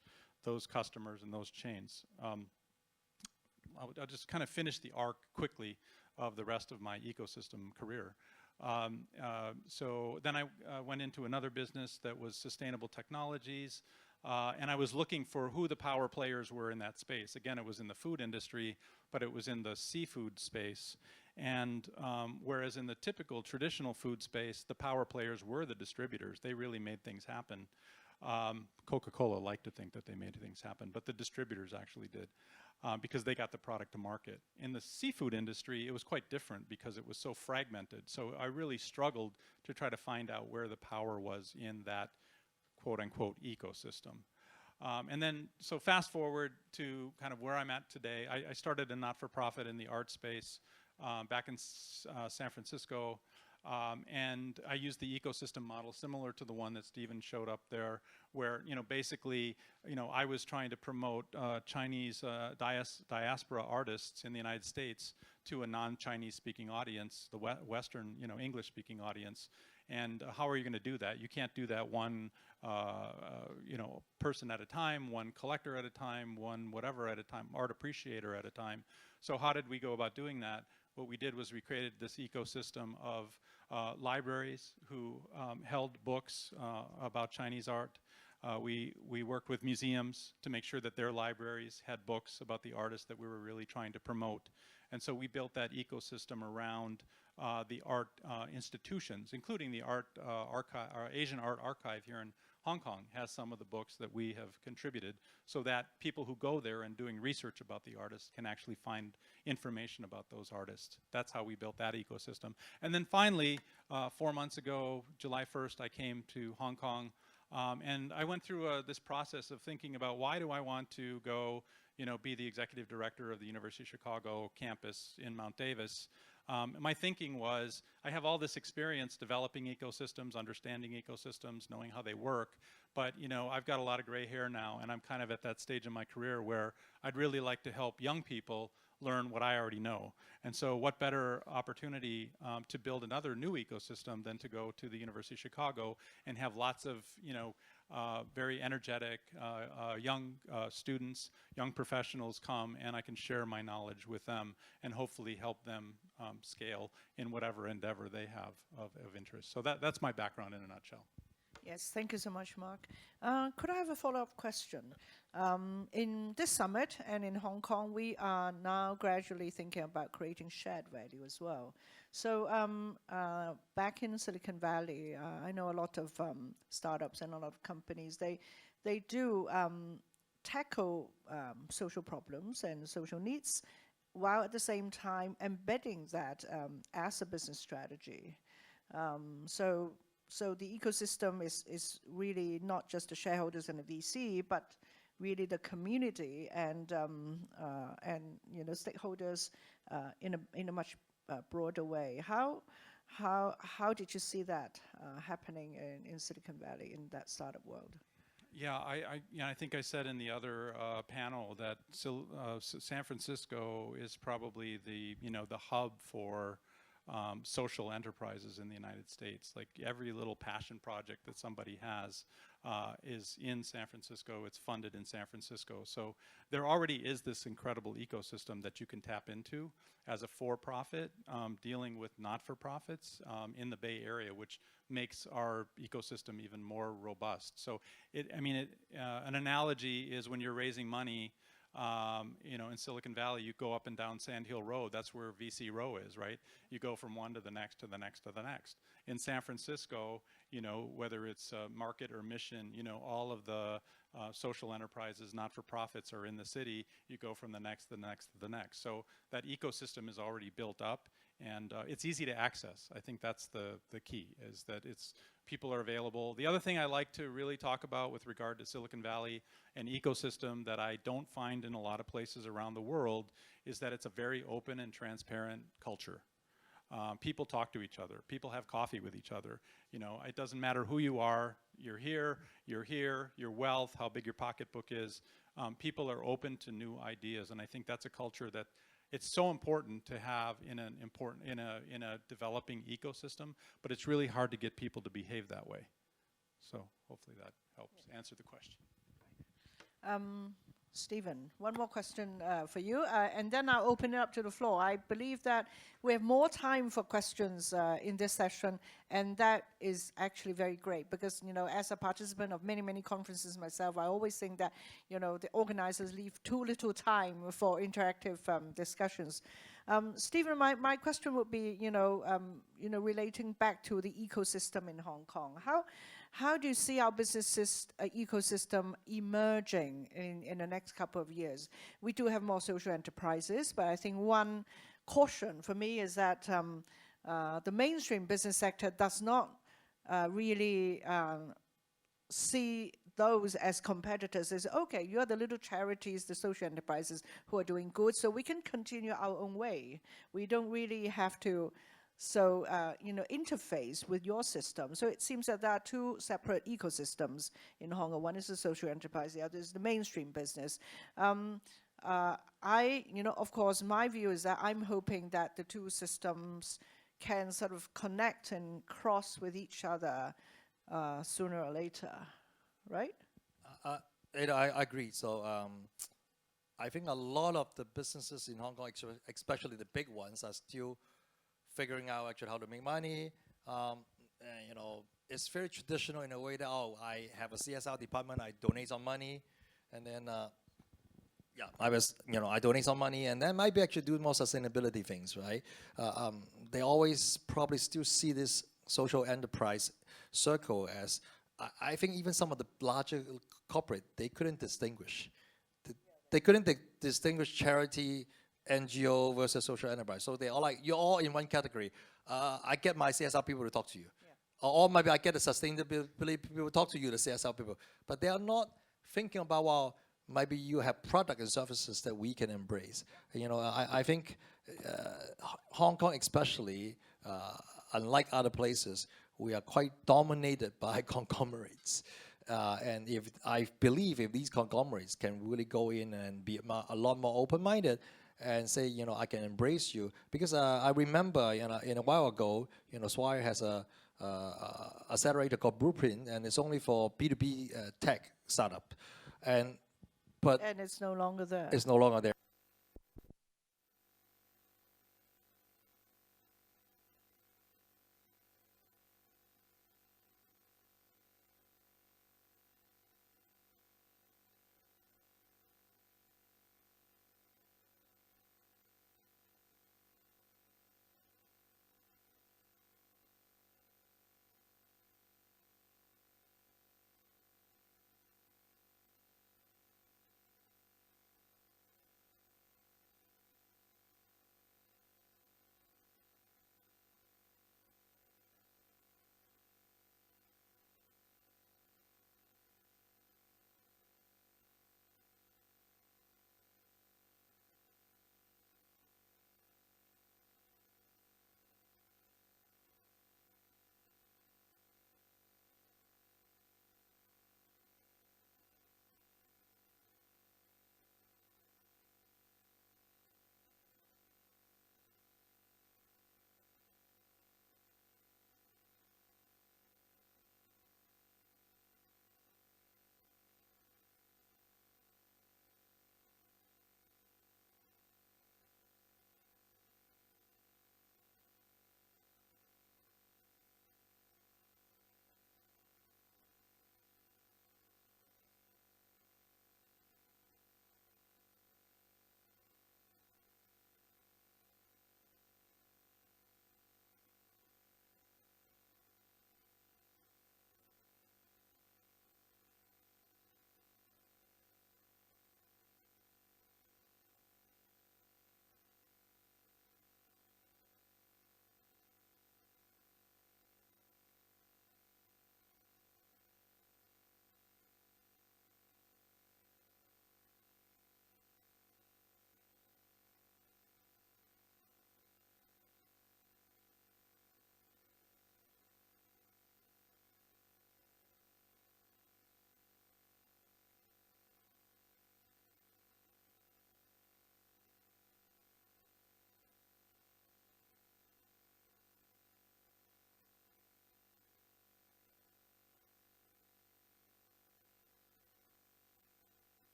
customers and those chains. I'll just kind of finish the arc quickly of the rest of my ecosystem career. So then I went into another business that was sustainable technologies. And I was looking for who the power players were in that space. Again, it was in the food industry, but it was in the seafood space. And whereas in the typical traditional food space, the power players were the distributors. They really made things happen. Coca-Cola liked to think that they made things happen, but the distributors actually did because they got the product to market. In the seafood industry, it was quite different because it was so fragmented. So I really struggled to try to find out where the power was in that quote-unquote ecosystem. And then, so fast forward to kind of where I'm at today. I started a not-for-profit in the art space back in San Francisco, and I used the ecosystem model similar to the one that Stephen showed up there, where, basically, I was trying to promote Chinese diaspora artists in the United States to a non-Chinese speaking audience, the Western, English-speaking audience. And how are you going to do that? You can't do that one, person at a time, one collector at a time, one whatever at a time, art appreciator at a time. So how did we go about doing that? What we did was we created this ecosystem of libraries who held books about Chinese art. We worked with museums to make sure that their libraries had books about the artists that we were really trying to promote. And so we built that ecosystem around the art institutions, including the art archive, our Asian Art Archive here in Hong Kong has some of the books that we have contributed, so that people who go there and doing research about the artists can actually find information about those artists. That's how we built that ecosystem. And then finally, 4 months ago, July 1st, I came to Hong Kong, and I went through this process of thinking about why do I want to go, be the executive director of the University of Chicago campus in Mount Davis. My thinking was, I have all this experience developing ecosystems, understanding ecosystems, knowing how they work, but I've got a lot of gray hair now, and I'm kind of at that stage in my career where I'd really like to help young people learn what I already know. And so what better opportunity to build another new ecosystem than to go to the University of Chicago and have lots of, very energetic young students, young professionals come, and I can share my knowledge with them and hopefully help them scale in whatever endeavor they have of interest. So that's my background in a nutshell. Yes, thank you so much, Mark. Could I have a follow-up question? In this summit and in Hong Kong, we are now gradually thinking about creating shared value as well. So back in Silicon Valley, I know a lot of startups and a lot of companies, they do tackle social problems and social needs while at the same time embedding that as a business strategy. So the ecosystem is really not just the shareholders and the VC, but really the community and stakeholders in a much broader way. How did you see that happening in Silicon Valley in that startup world? Yeah, I think I said in the other panel that San Francisco is probably the hub for social enterprises in the United States. Like every little passion project that somebody has is in San Francisco. It's funded in San Francisco. So there already is this incredible ecosystem that you can tap into as a for-profit dealing with not-for-profits in the Bay Area, which makes our ecosystem even more robust. So an analogy is when you're raising money, in Silicon Valley, you go up and down Sand Hill Road. That's where VC Row is, right? You go from one to the next to the next to the next. In San Francisco, whether it's market or mission, all of the social enterprises, not-for-profits are in the city. You go from the next to the next to the next. So that ecosystem is already built up, And it's easy to access. I think that's the key, is that people are available. The other thing I like to really talk about with regard to Silicon Valley and ecosystem that I don't find in a lot of places around the world is that it's a very open and transparent culture. People talk to each other. People have coffee with each other. You know, it doesn't matter who you are. You're here, your wealth, how big your pocketbook is. People are open to new ideas, and I think that's a culture that it's so important to have in a developing ecosystem, but it's really hard to get people to behave that way. So hopefully that helps answer the question. Stephen, one more question for you, and then I'll open it up to the floor. I believe that we have more time for questions in this session, and that is actually very great because, you know, as a participant of many, many conferences myself, I always think that, you know, the organizers leave too little time for interactive discussions. Stephen, my question would be, relating back to the ecosystem in Hong Kong. How do you see our business ecosystem emerging in the next couple of years? We do have more social enterprises, but I think one caution for me is that the mainstream business sector does not really see those as competitors. Is okay, you're the little charities, the social enterprises who are doing good, so we can continue our own way. We don't really have to interface with your system. So it seems that there are two separate ecosystems in Hong Kong. One is the social enterprise, the other is the mainstream business. Of course, my view is that I'm hoping that the two systems can sort of connect and cross with each other sooner or later, right? I agree. So I think a lot of the businesses in Hong Kong, especially the big ones, are still figuring out actually how to make money. It's very traditional in a way that, I have a CSR department, I donate some money, and then I donate some money, and then maybe actually do more sustainability things, right? They always probably still see this social enterprise circle as, I think even some of the larger corporate, they couldn't distinguish. They couldn't distinguish charity, NGO versus social enterprise. So they all like, you're all in one category. I get my CSR people to talk to you. Yeah. Or maybe I get the sustainability people to talk to you, the CSR people. But they are not thinking about, well, maybe you have product and services that we can embrace. I think Hong Kong especially, unlike other places, we are quite dominated by conglomerates. And I believe if these conglomerates can really go in and be a lot more open-minded and say, I can embrace you. Because I remember, in a while ago, Swire has a accelerator called Blueprint, and it's only for B2B tech startup. And it's no longer there. It's no longer there.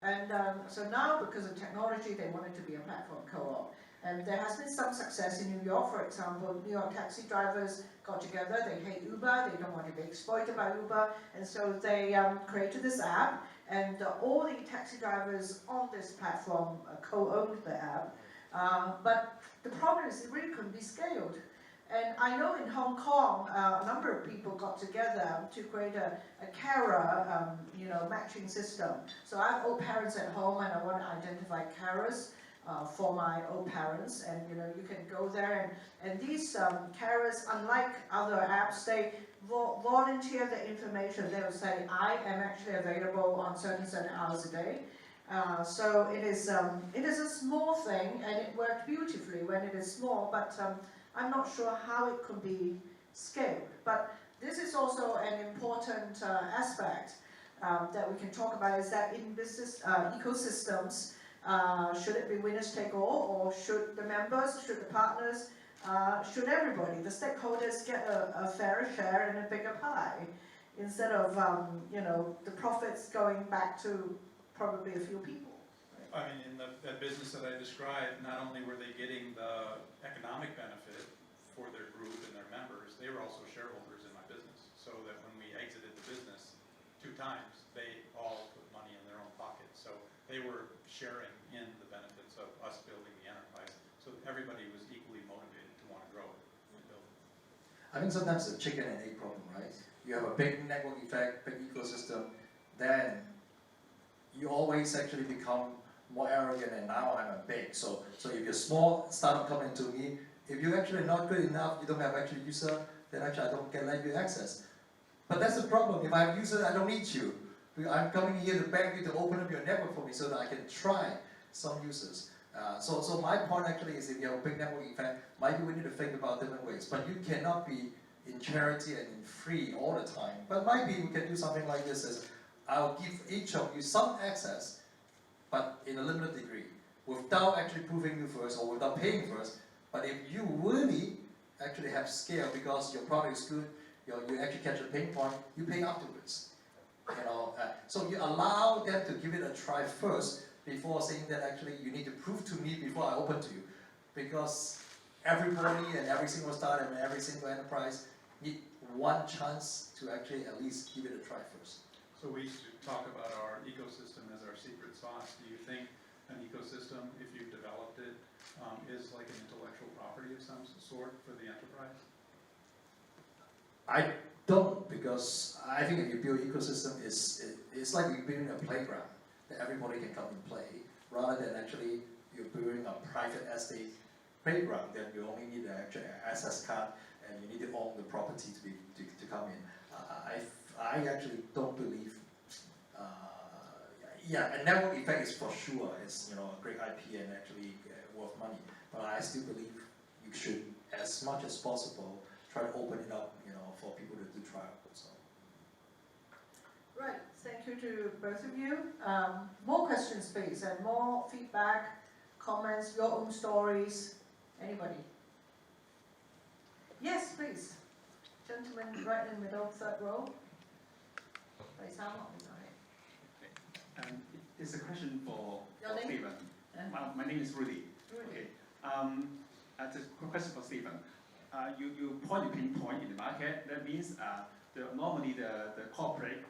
And so now, because of technology, they want it to be a platform co-op. And there has been some success in New York, for example. New York taxi drivers got together, they hate Uber, they don't want to be exploited by Uber, and so they created this app, and all the taxi drivers on this platform co-owned the app. But the problem is it really couldn't be scaled. And I know in Hong Kong, a number of people got together to create a carer, matching system. So I have old parents at home, and I want to identify carers for my old parents. And you can go there, and these carers, unlike other apps, they volunteer the information. They will say, I am actually available on certain hours a day. So it is a small thing, and it worked beautifully when it is small. But I'm not sure how it could be scaled, but this is also an important aspect that we can talk about, is that in business ecosystems, should it be winners take all, or should the members, should the partners, should everybody, the stakeholders, get a fairer share and a bigger pie, instead of the profits going back to probably a few people? I mean, in that business that I described, not only were they getting the economic benefit for their group and their members, they were also shareholders in my business. So that when we exited the business 2 times, they all put money in their own pocket. So they were sharing in the benefits of us building the enterprise. So everybody was equally motivated to want to grow it and build it. I think sometimes it's a chicken and egg problem, right? You have a big network effect, big ecosystem, then you always actually become more arrogant, and now I'm a big. So if you're small startup coming to me, if you're actually not good enough, you don't have actually user, then actually I don't get let you access. But that's the problem. If I have user, I don't need you. I'm coming here to beg you to open up your network for me so that I can try some users. So my point actually is, if you have a big network effect, maybe we need to think about different ways. But you cannot be in charity and in free all the time. But maybe we can do something like this: is I'll give each of you some access, but in a limited degree, without actually proving you first or without paying first. But if you really actually have scale because your product is good, you actually catch a pain point, you pay afterwards. So you allow them to give it a try first before saying that actually you need to prove to me before I open to you. Because everybody and every single startup and every single enterprise need one chance to actually at least give it a try first. So we used to talk about our ecosystem as our secret sauce. Do you think an ecosystem, if you've developed it, is like an intellectual property of some sort for the enterprise? I don't, because I think if you build ecosystem, it's like you're building a playground that everybody can come and play, rather than actually you're building a private estate playground. Then you only need an actual access card, and you need to own the property to come in. I actually don't believe. A network effect is for sure. It's a great IP and actually worth money. But I still believe you should, as much as possible, try to open it up, for people to do trial. So. Right. Thank you to both of you. More questions, please, and more feedback, comments, your own stories. Anybody? Yes, please. Gentleman right in the middle, 3rd row. It's a question for Your name? Stephen. My name is Rudy. Rudy. Okay. It's a question for Stephen. You pinpoint in the market. That means normally the corporate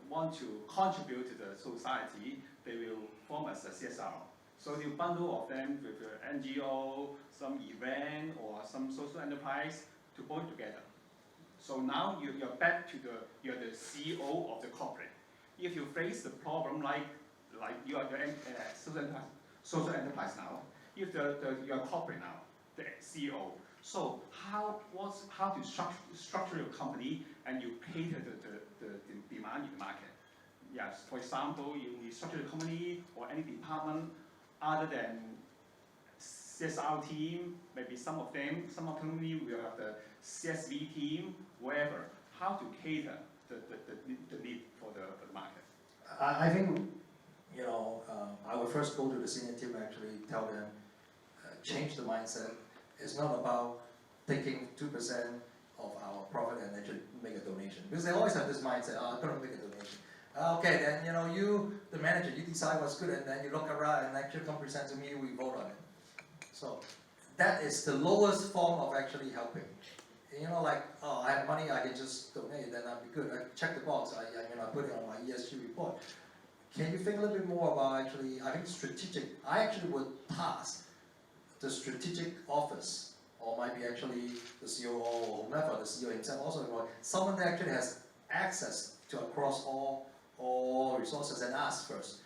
want to contribute to the society. They will form as a CSR. So you bundle of them with an NGO, some event, or some social enterprise to put together. So now you're back to you're the CEO of the corporate. If you face the problem like you are the social enterprise now, if you're corporate now, the CEO. So how to structure your company and you cater the demand in the market? Yes, for example, you structure the company or any department other than CSR team, maybe some company will have the CSV team, wherever. How to cater the need for the market? I think, I would first go to the senior team and actually tell them, change the mindset. It's not about taking 2% of our profit and actually make a donation. Because they always have this mindset, I'm going to make a donation. Okay, then you, the manager, you decide what's good, and then you look around and actually come present to me, we vote on it. So that is the lowest form of actually helping. Like, oh, I have money, I can just donate, then I'll be good. I check the box, I put it on my ESG report. Can you think a little bit more about actually, I think strategic, I actually would task the strategic office, or might be actually the CEO or whomever, the CEO himself also, someone that actually has access to across all resources and ask first,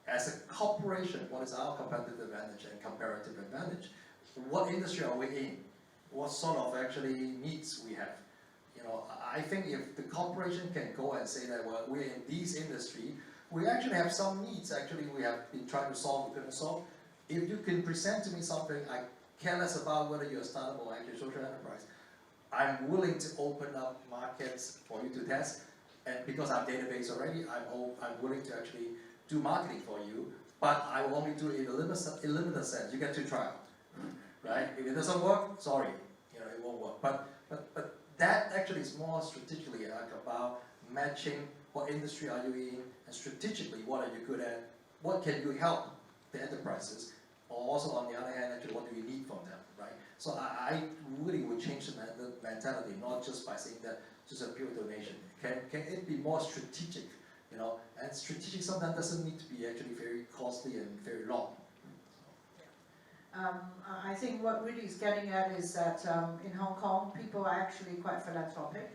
as a corporation, what is our competitive advantage and comparative advantage? What industry are we in? What sort of actually needs we have? I think if the corporation can go and say that, well, we're in this industry, we actually have some needs actually we have been trying to solve, we couldn't solve. If you can present to me something, I care less about whether you're a startup or actually a social enterprise. I'm willing to open up markets for you to test, and because I'm database already, I'm willing to actually do marketing for you, but I will only do it in a limited sense. You get to trial, right? If it doesn't work, sorry, it won't work. But that actually is more strategically about matching what industry are you in, and strategically what are you good at, what can you help the enterprises, or also on the other hand, actually what do you need from them, right? So I really would change the mentality, not just by saying that just a pure donation. Can it be more strategic, and strategic sometimes doesn't need to be actually very costly and very long. I think what Rudy is getting at is that in Hong Kong, people are actually quite philanthropic.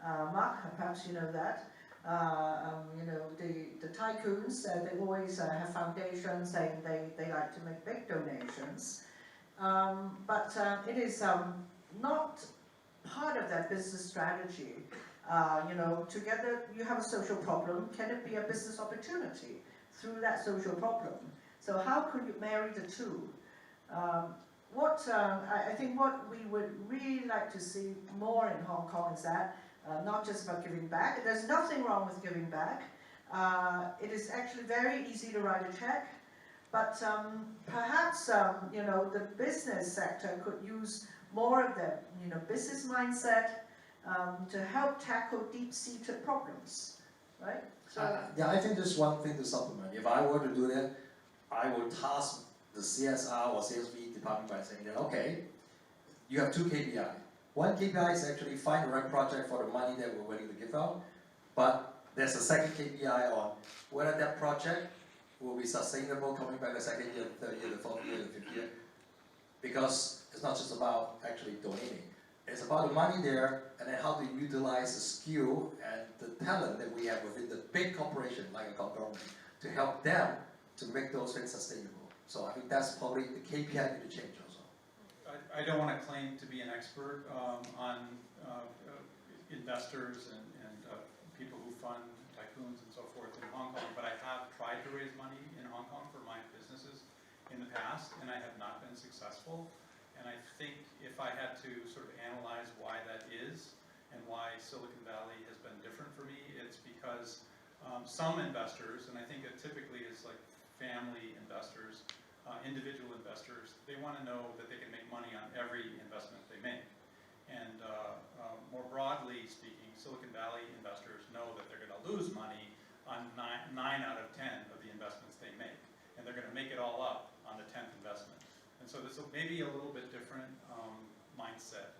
Mark, perhaps you know that. The tycoons, they always have foundations, they like to make big donations. But it is not part of their business strategy. Together you have a social problem, can it be a business opportunity through that social problem? So how could you marry the two? I think what we would really like to see more in Hong Kong is that not just about giving back. There's nothing wrong with giving back. It is actually very easy to write a check, but perhaps the business sector could use more of their business mindset to help tackle deep-seated problems, right? So yeah, I think there's one thing to supplement. If I were to do that, I would task the CSR or CSV department by saying that, okay, you have two KPI. One KPI is actually find the right project for the money that we're willing to give out, but there's a second KPI on whether that project will be sustainable coming back the second year, the third year, the fourth year, the fifth year. Because it's not just about actually donating. It's about the money there, and then how to utilize the skill and the talent that we have within the big corporation, like a conglomerate, to help them to make those things sustainable. So I think that's probably the KPI need to change also. I don't want to claim to be an expert on investors and people who fund tycoons and so forth in Hong Kong, but I have tried to raise money in Hong Kong for my businesses in the past, and I have not been successful. And I think if I had to sort of analyze why that is and why Silicon Valley has been different for me, it's because some investors, and I think it typically is like family investors, individual investors, they want to know that they can make money on every investment they make. And more broadly speaking, Silicon Valley investors know that they're going to lose money on 9 out of 10 of the investments they make. And they're going to make it all up on the 10th investment. And so this may be a little bit different mindset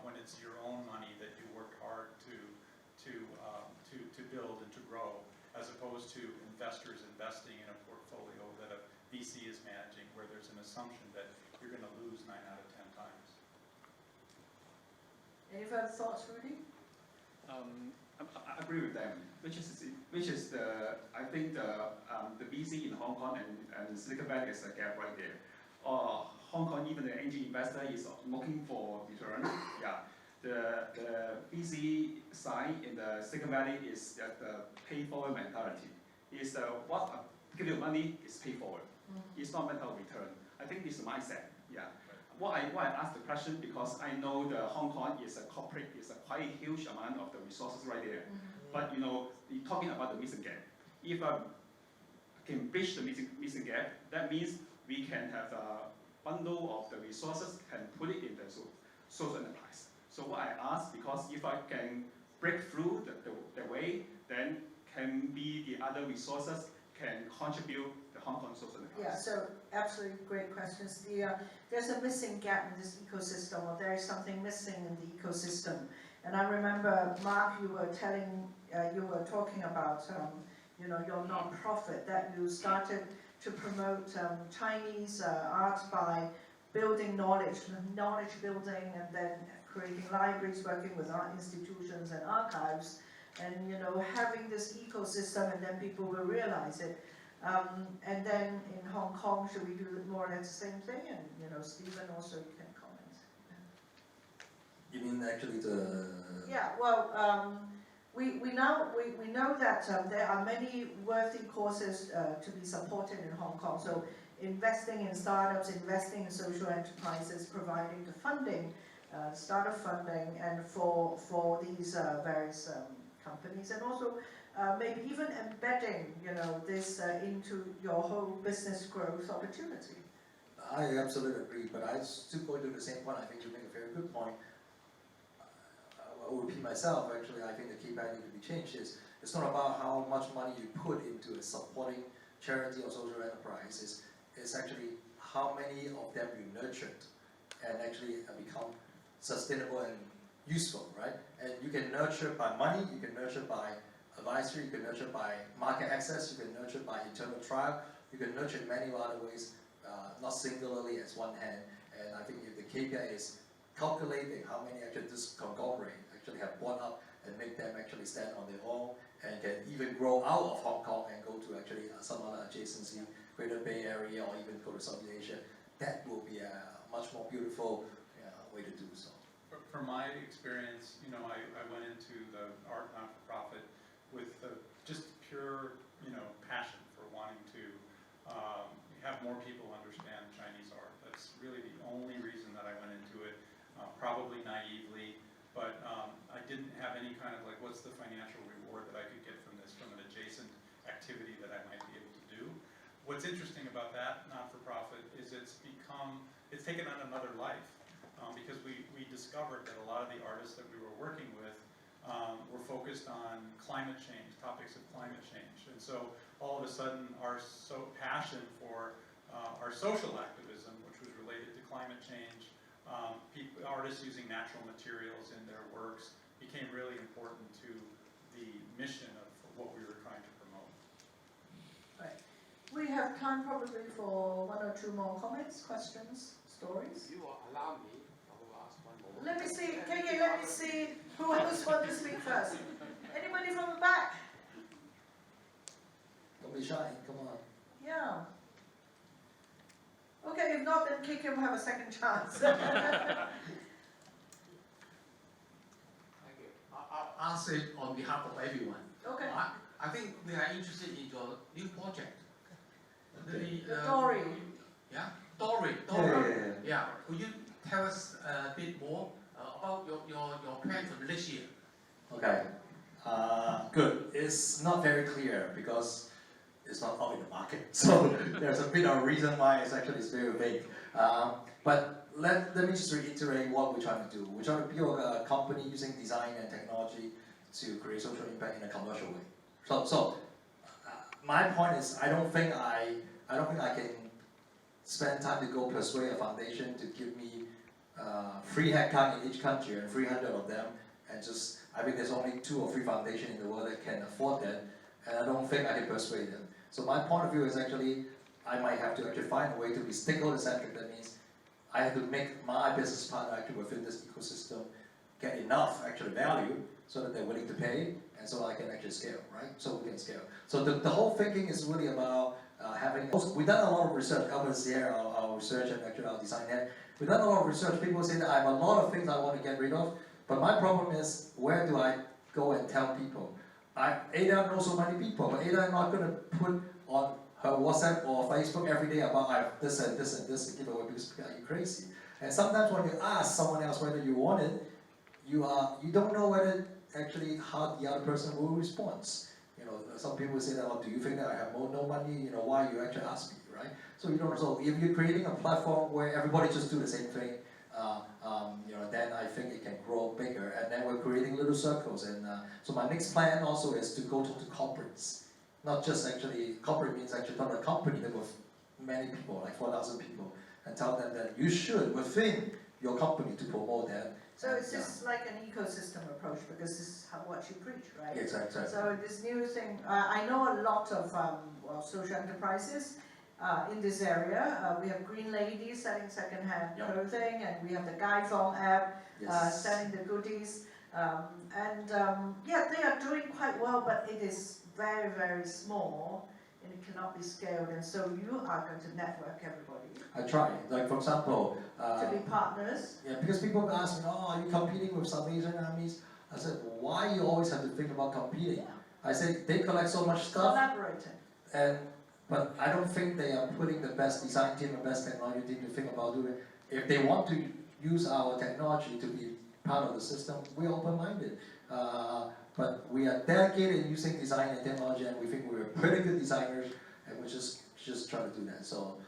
when it's your own money that you worked hard to build and to grow, as opposed to investors investing in a portfolio that a VC is managing, where there's an assumption that you're going to lose 9 out of 10 times. any further thoughts, Rudy? I agree with them, which is I think the VC in Hong Kong and Silicon Valley is a gap right there. Hong Kong, even the angel investor is looking for return. Yeah, the VC side in the Silicon Valley is the pay forward mentality. Is what give you money is pay forward. It's not mental return. I think it's a mindset. Yeah. Why I asked the question, because I know the Hong Kong is a corporate, is a quite huge amount of the resources right there. But you're talking about the missing gap. If I can bridge the missing gap, that means we can have a bundle of the resources and put it in the social enterprise. So what I asked, because if I can break through the way, then be the other resources can contribute the Hong Kong social enterprise? Yeah, so absolutely great questions. There's a missing gap in this ecosystem, or there is something missing in the ecosystem. And I remember, Mark, you were talking about, your non-profit, that you started to promote Chinese art by building knowledge building, and then creating libraries, working with art institutions and archives, and having this ecosystem, and then people will realize it. And then in Hong Kong, should we do more or less the same thing? And Stephen also can comment. You mean actually the? Yeah, well, we know that there are many worthy causes to be supported in Hong Kong. So investing in startups, investing in social enterprises, providing the funding, startup funding, and for these various companies, and also maybe even embedding this into your whole business growth opportunity. I absolutely agree, but I still go to the same point. I think you make a very good point. I will repeat myself, actually. I think the key value to be changed is it's not about how much money you put into a supporting charity or social enterprise. It's actually how many of them you nurtured and actually become sustainable and useful, right? And you can nurture by money, you can nurture by advisory, you can nurture by market access, you can nurture by internal trial, you can nurture in many other ways, not singularly as one hand. And I think if the KPI is calculating how many actually this conglomerate actually have brought up and make them actually stand on their own and can even grow out of Hong Kong and go to actually some other adjacency, Greater Bay Area, or even go to Southeast Asia, that will be a much more beautiful way to do so. From my experience, I went into the art not-for-profit with just pure, passion for wanting to have more people understand Chinese art. That's really the only reason that I went into it, probably naively, but I didn't have any kind of what's the financial reward that I could get from this, from an adjacent activity that I might be able to do. What's interesting about that not-for-profit is it's taken on another life, because we discovered that a lot of the artists that we were working with were focused on climate change, topics of climate change. And so all of a sudden our passion for our social activism, which was related to climate change, artists using natural materials in their works, became really important to the mission of what we were trying to promote. Right. We have time probably for one or two more comments, questions, stories. You will allow me, I will ask one more. Let me see, KK, let me see who else wants to speak first. Anybody from the back? Don't be shy, come on. Yeah. Okay, if not, then KK will have a second chance. Thank you. I'll answer it on behalf of everyone. Okay. I think we are interested in your new project. Dory. Yeah, Dory. Yeah. Could you tell us a bit more about your plan for this year? Okay, good. It's not very clear because it's not out in the market. So there's a bit of reason why it's very vague. But let me just reiterate what we're trying to do. We're trying to build a company using design and technology to create social impact in a commercial way. So my point is, I don't think I can spend time to go persuade a foundation to give me free headcount in each country and 300 of them, and I think there's only 2 or 3 foundations in the world that can afford that, and I don't think I can persuade them. So my point of view is actually, I might have to actually find a way to be stakeholder-centric. That means I have to make my business partner actually within this ecosystem get enough actual value so that they're willing to pay, and so I can actually scale, right? So we can scale. So the whole thinking is really about we've done a lot of research. Albert's here, our research and actually our design head. We've done a lot of research. People say that I have a lot of things I want to get rid of, but my problem is, where do I go and tell people? Ada knows so many people, but Ada is not going to put on her WhatsApp or Facebook every day about I have this and this and this to give away, because are you crazy? And sometimes when you ask someone else whether you want it, you don't know whether actually how the other person will respond. Some people say that, do you think that I have no money? Why you actually ask me, right? So you don't. So if you're creating a platform where everybody just do the same thing, then I think it can grow bigger. And then we're creating little circles. And so my next plan also is to go to corporates. Not just actually, corporate means actually talk to a company that with many people, like 4,000 people, and tell them that you should, within your company, to promote that. So it's just like an ecosystem approach, because this is what you preach, right? Exactly. So this new thing, I know a lot of social enterprises in this area. We have Green Lady selling second-hand clothing, and we have the Gai Fong app selling the goodies. Yeah, they are doing quite well, but it is very, very small, and it cannot be scaled. And so you are going to network everybody. I try. Like, for example, to be partners. Yeah, because people ask me, oh, are you competing with South Asian armies? I said, why you always have to think about competing? Yeah. I say, they collect so much stuff. Collaborating. But I don't think they are putting the best design team, the best technology team to think about doing it. If they want to use our technology to be part of the system, we're open-minded. But we are dedicated in using design and technology, and we think we're pretty good designers, and we just try to do that. So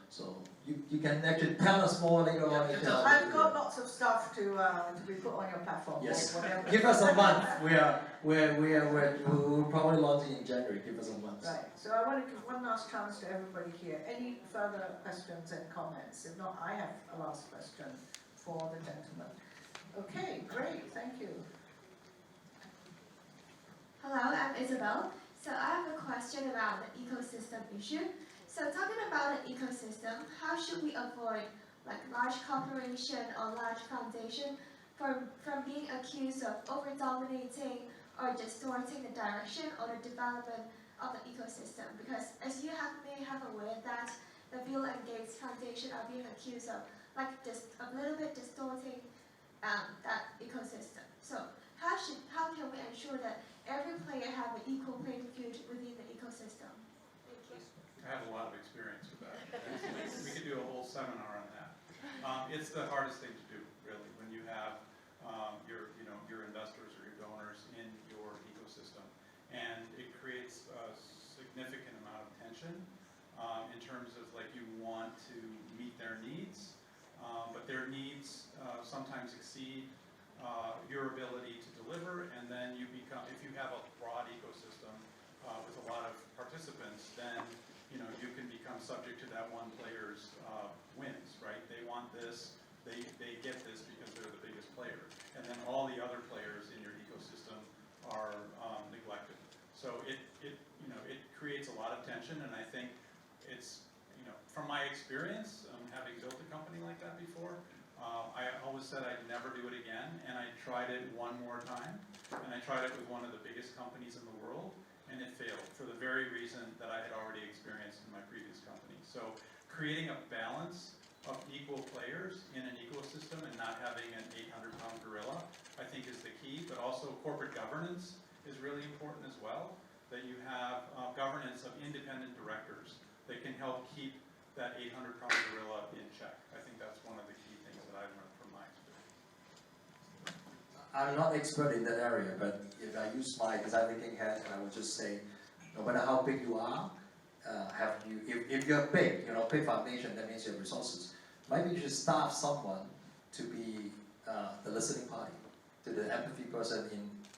you can actually tell us more later on. I've got lots of stuff to be put on your platform. Yes. Give us a month. We'll probably launch it in January. Give us a month. Right. So I want to give one last chance to everybody here. Any further questions and comments? If not, I have a last question for the gentleman. Okay, great. Thank you. Hello, I'm Isabel. So I have a question about the ecosystem issue. So talking about an ecosystem, how should we avoid like large corporation or large foundation from being accused of over-dominating or distorting the direction or the development of the ecosystem? Because as you may have aware that the Bill and Gates Foundation are being accused of like just a little bit distorting that ecosystem. So how can we ensure that every player have an equal playing field within the ecosystem? Thank you. I have a lot of experience with that. We could do a whole seminar on that. It's the hardest thing to do, really, when you have your investors or your donors in your ecosystem, and it creates a significant amount of tension in terms of like you want to meet their needs, but their needs sometimes exceed your ability to deliver, and then you become, if you have a broad ecosystem with a lot of participants, then you can become subject to that one player's wins, right? They want this, they get this because they're the biggest player, and then all the other players in your ecosystem are neglected. So it creates a lot of tension, and I think it's, from my experience, having built a company like that before, I always said I'd never do it again, and I tried it one more time, and I tried it with one of the biggest companies in the world, and it failed for the very reason that I had already experienced in my previous company. So creating a balance of equal players in an ecosystem and not having an 800-pound gorilla, I think is the key, but also corporate governance is really important as well, that you have governance of independent directors that can help keep that 800-pound gorilla in check. I think that's one of the key things that I've learned from my experience. I'm not expert in that area, but if I use my design thinking hat, I would just say, no matter how big you are, if you're big, big foundation, that means you have resources. Maybe you should staff someone to be the listening party, to the empathy person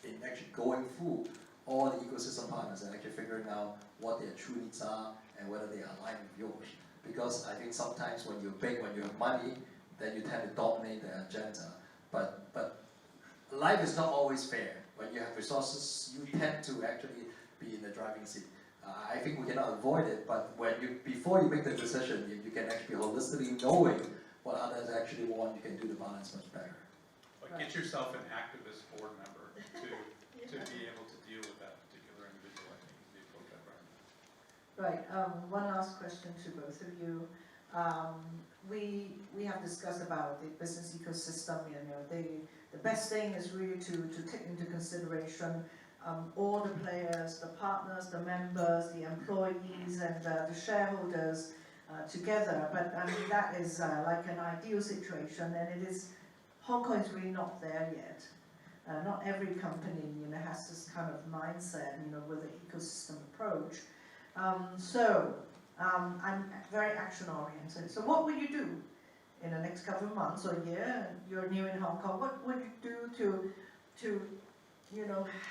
in actually going through all the ecosystem partners and actually figuring out what their true needs are and whether they are aligned with yours. Because I think sometimes when you're big, when you have money, then you tend to dominate the agenda. But life is not always fair. When you have resources, you tend to actually be in the driving seat. I think we cannot avoid it, but before you make the decision, if you can actually be holistically knowing what others actually want, you can do the balance much better. But get yourself an activist board member to be able to deal with that particular individual, I think, is the approach I'd recommend. Right. One last question to both of you. We have discussed about the business ecosystem. The best thing is really to take into consideration all the players, the partners, the members, the employees, and the shareholders together. But I mean, that is like an ideal situation, and Hong Kong is really not there yet. Not every company, has this kind of mindset, with the ecosystem approach. I'm very action-oriented. So what will you do in the next couple of months or a year, and you're new in Hong Kong, what would you do to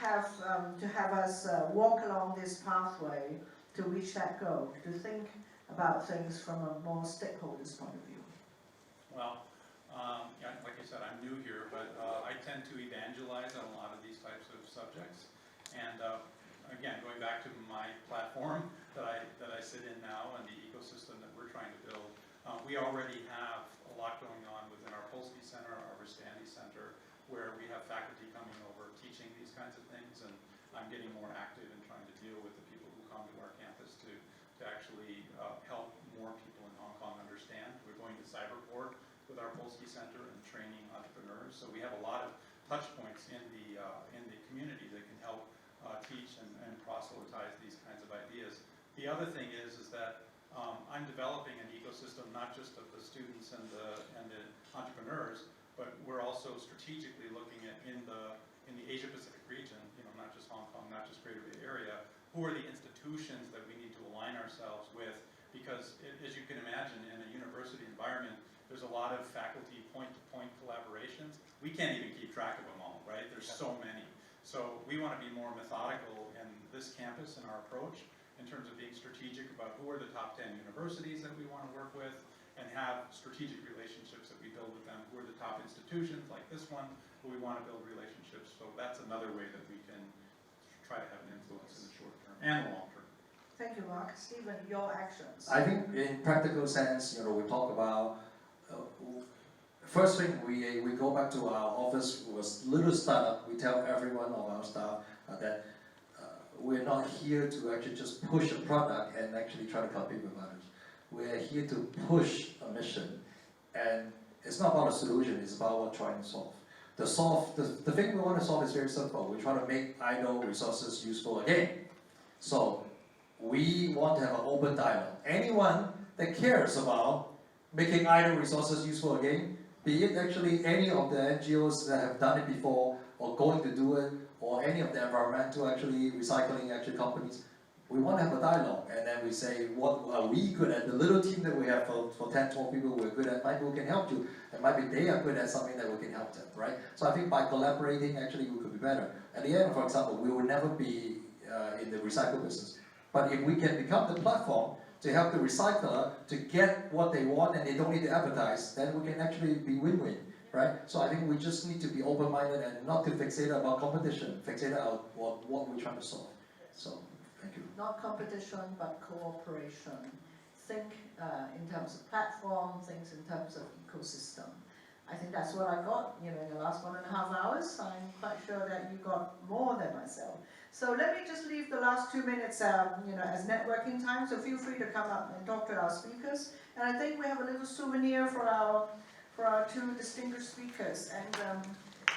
have us walk along this pathway to reach that goal, to think about things from a more stakeholders point of view? Well, yeah, like I said, I'm new here, but I tend to evangelize on a lot of these types of subjects. And again, going back to my platform that I sit in now and the ecosystem that we're trying to build, we already have a lot going on within our Polsky Center, our Verstandi Center, where we have faculty coming over teaching these kinds of things, and I'm getting more active in trying to deal with the people who come to our campus to actually help more people in Hong Kong understand. We're going to Cyberport with our Polsky Center and training entrepreneurs, so we have a lot of touch points in the community that can help teach and proselytize these kinds of ideas. The other thing is that I'm developing an ecosystem not just of the students and the entrepreneurs, but we're also strategically looking at in the Asia Pacific region, not just Hong Kong, not just Greater Bay Area, who are the institutions that we need to align ourselves with, because as you can imagine, in a university environment, there's a lot of faculty point-to-point collaborations. We can't even keep track of them all, right? There's so many. So we want to be more methodical in this campus and our approach in terms of being strategic about who are the top 10 universities that we want to work with, and have strategic relationships that we build with them, who are the top institutions like this one, who we want to build relationships. So that's another way that we can try to have an influence in the short term and the long term. Thank you, Mark. Stephen, your actions. I think in practical sense, we talk about, first thing, we go back to our office, was little startup. We tell everyone of our staff that we're not here to actually just push a product and actually try to compete with others. We're here to push a mission, and it's not about a solution, it's about what we're trying to solve. The thing we want to solve is very simple. We're trying to make idle resources useful again. So we want to have an open dialogue. Anyone that cares about making idle resources useful again, be it actually any of the NGOs that have done it before, or going to do it, or any of the environmental recycling companies, we want to have a dialogue, and then we say, what are we good at? The little team that we have for 10, 12 people we're good at, maybe we can help you, and maybe they are good at something that we can help them, right? So I think by collaborating, actually, we could be better. At the end, for example, we will never be in the recycle business. But if we can become the platform to help the recycler to get what they want and they don't need to advertise, then we can actually be win-win, right? So I think we just need to be open-minded and not to fixate about competition, fixate on what we're trying to solve. So. Thank you. Not competition, but cooperation. Think in terms of platform, things in terms of ecosystem. I think that's what I got, in the last 1.5 hours. I'm quite sure that you got more than myself. So let me just leave the last 2 minutes, as networking time. So feel free to come up and talk to our speakers. And I think we have a little souvenir for our two distinguished speakers.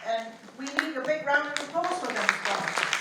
And we need a big round of applause for them as well.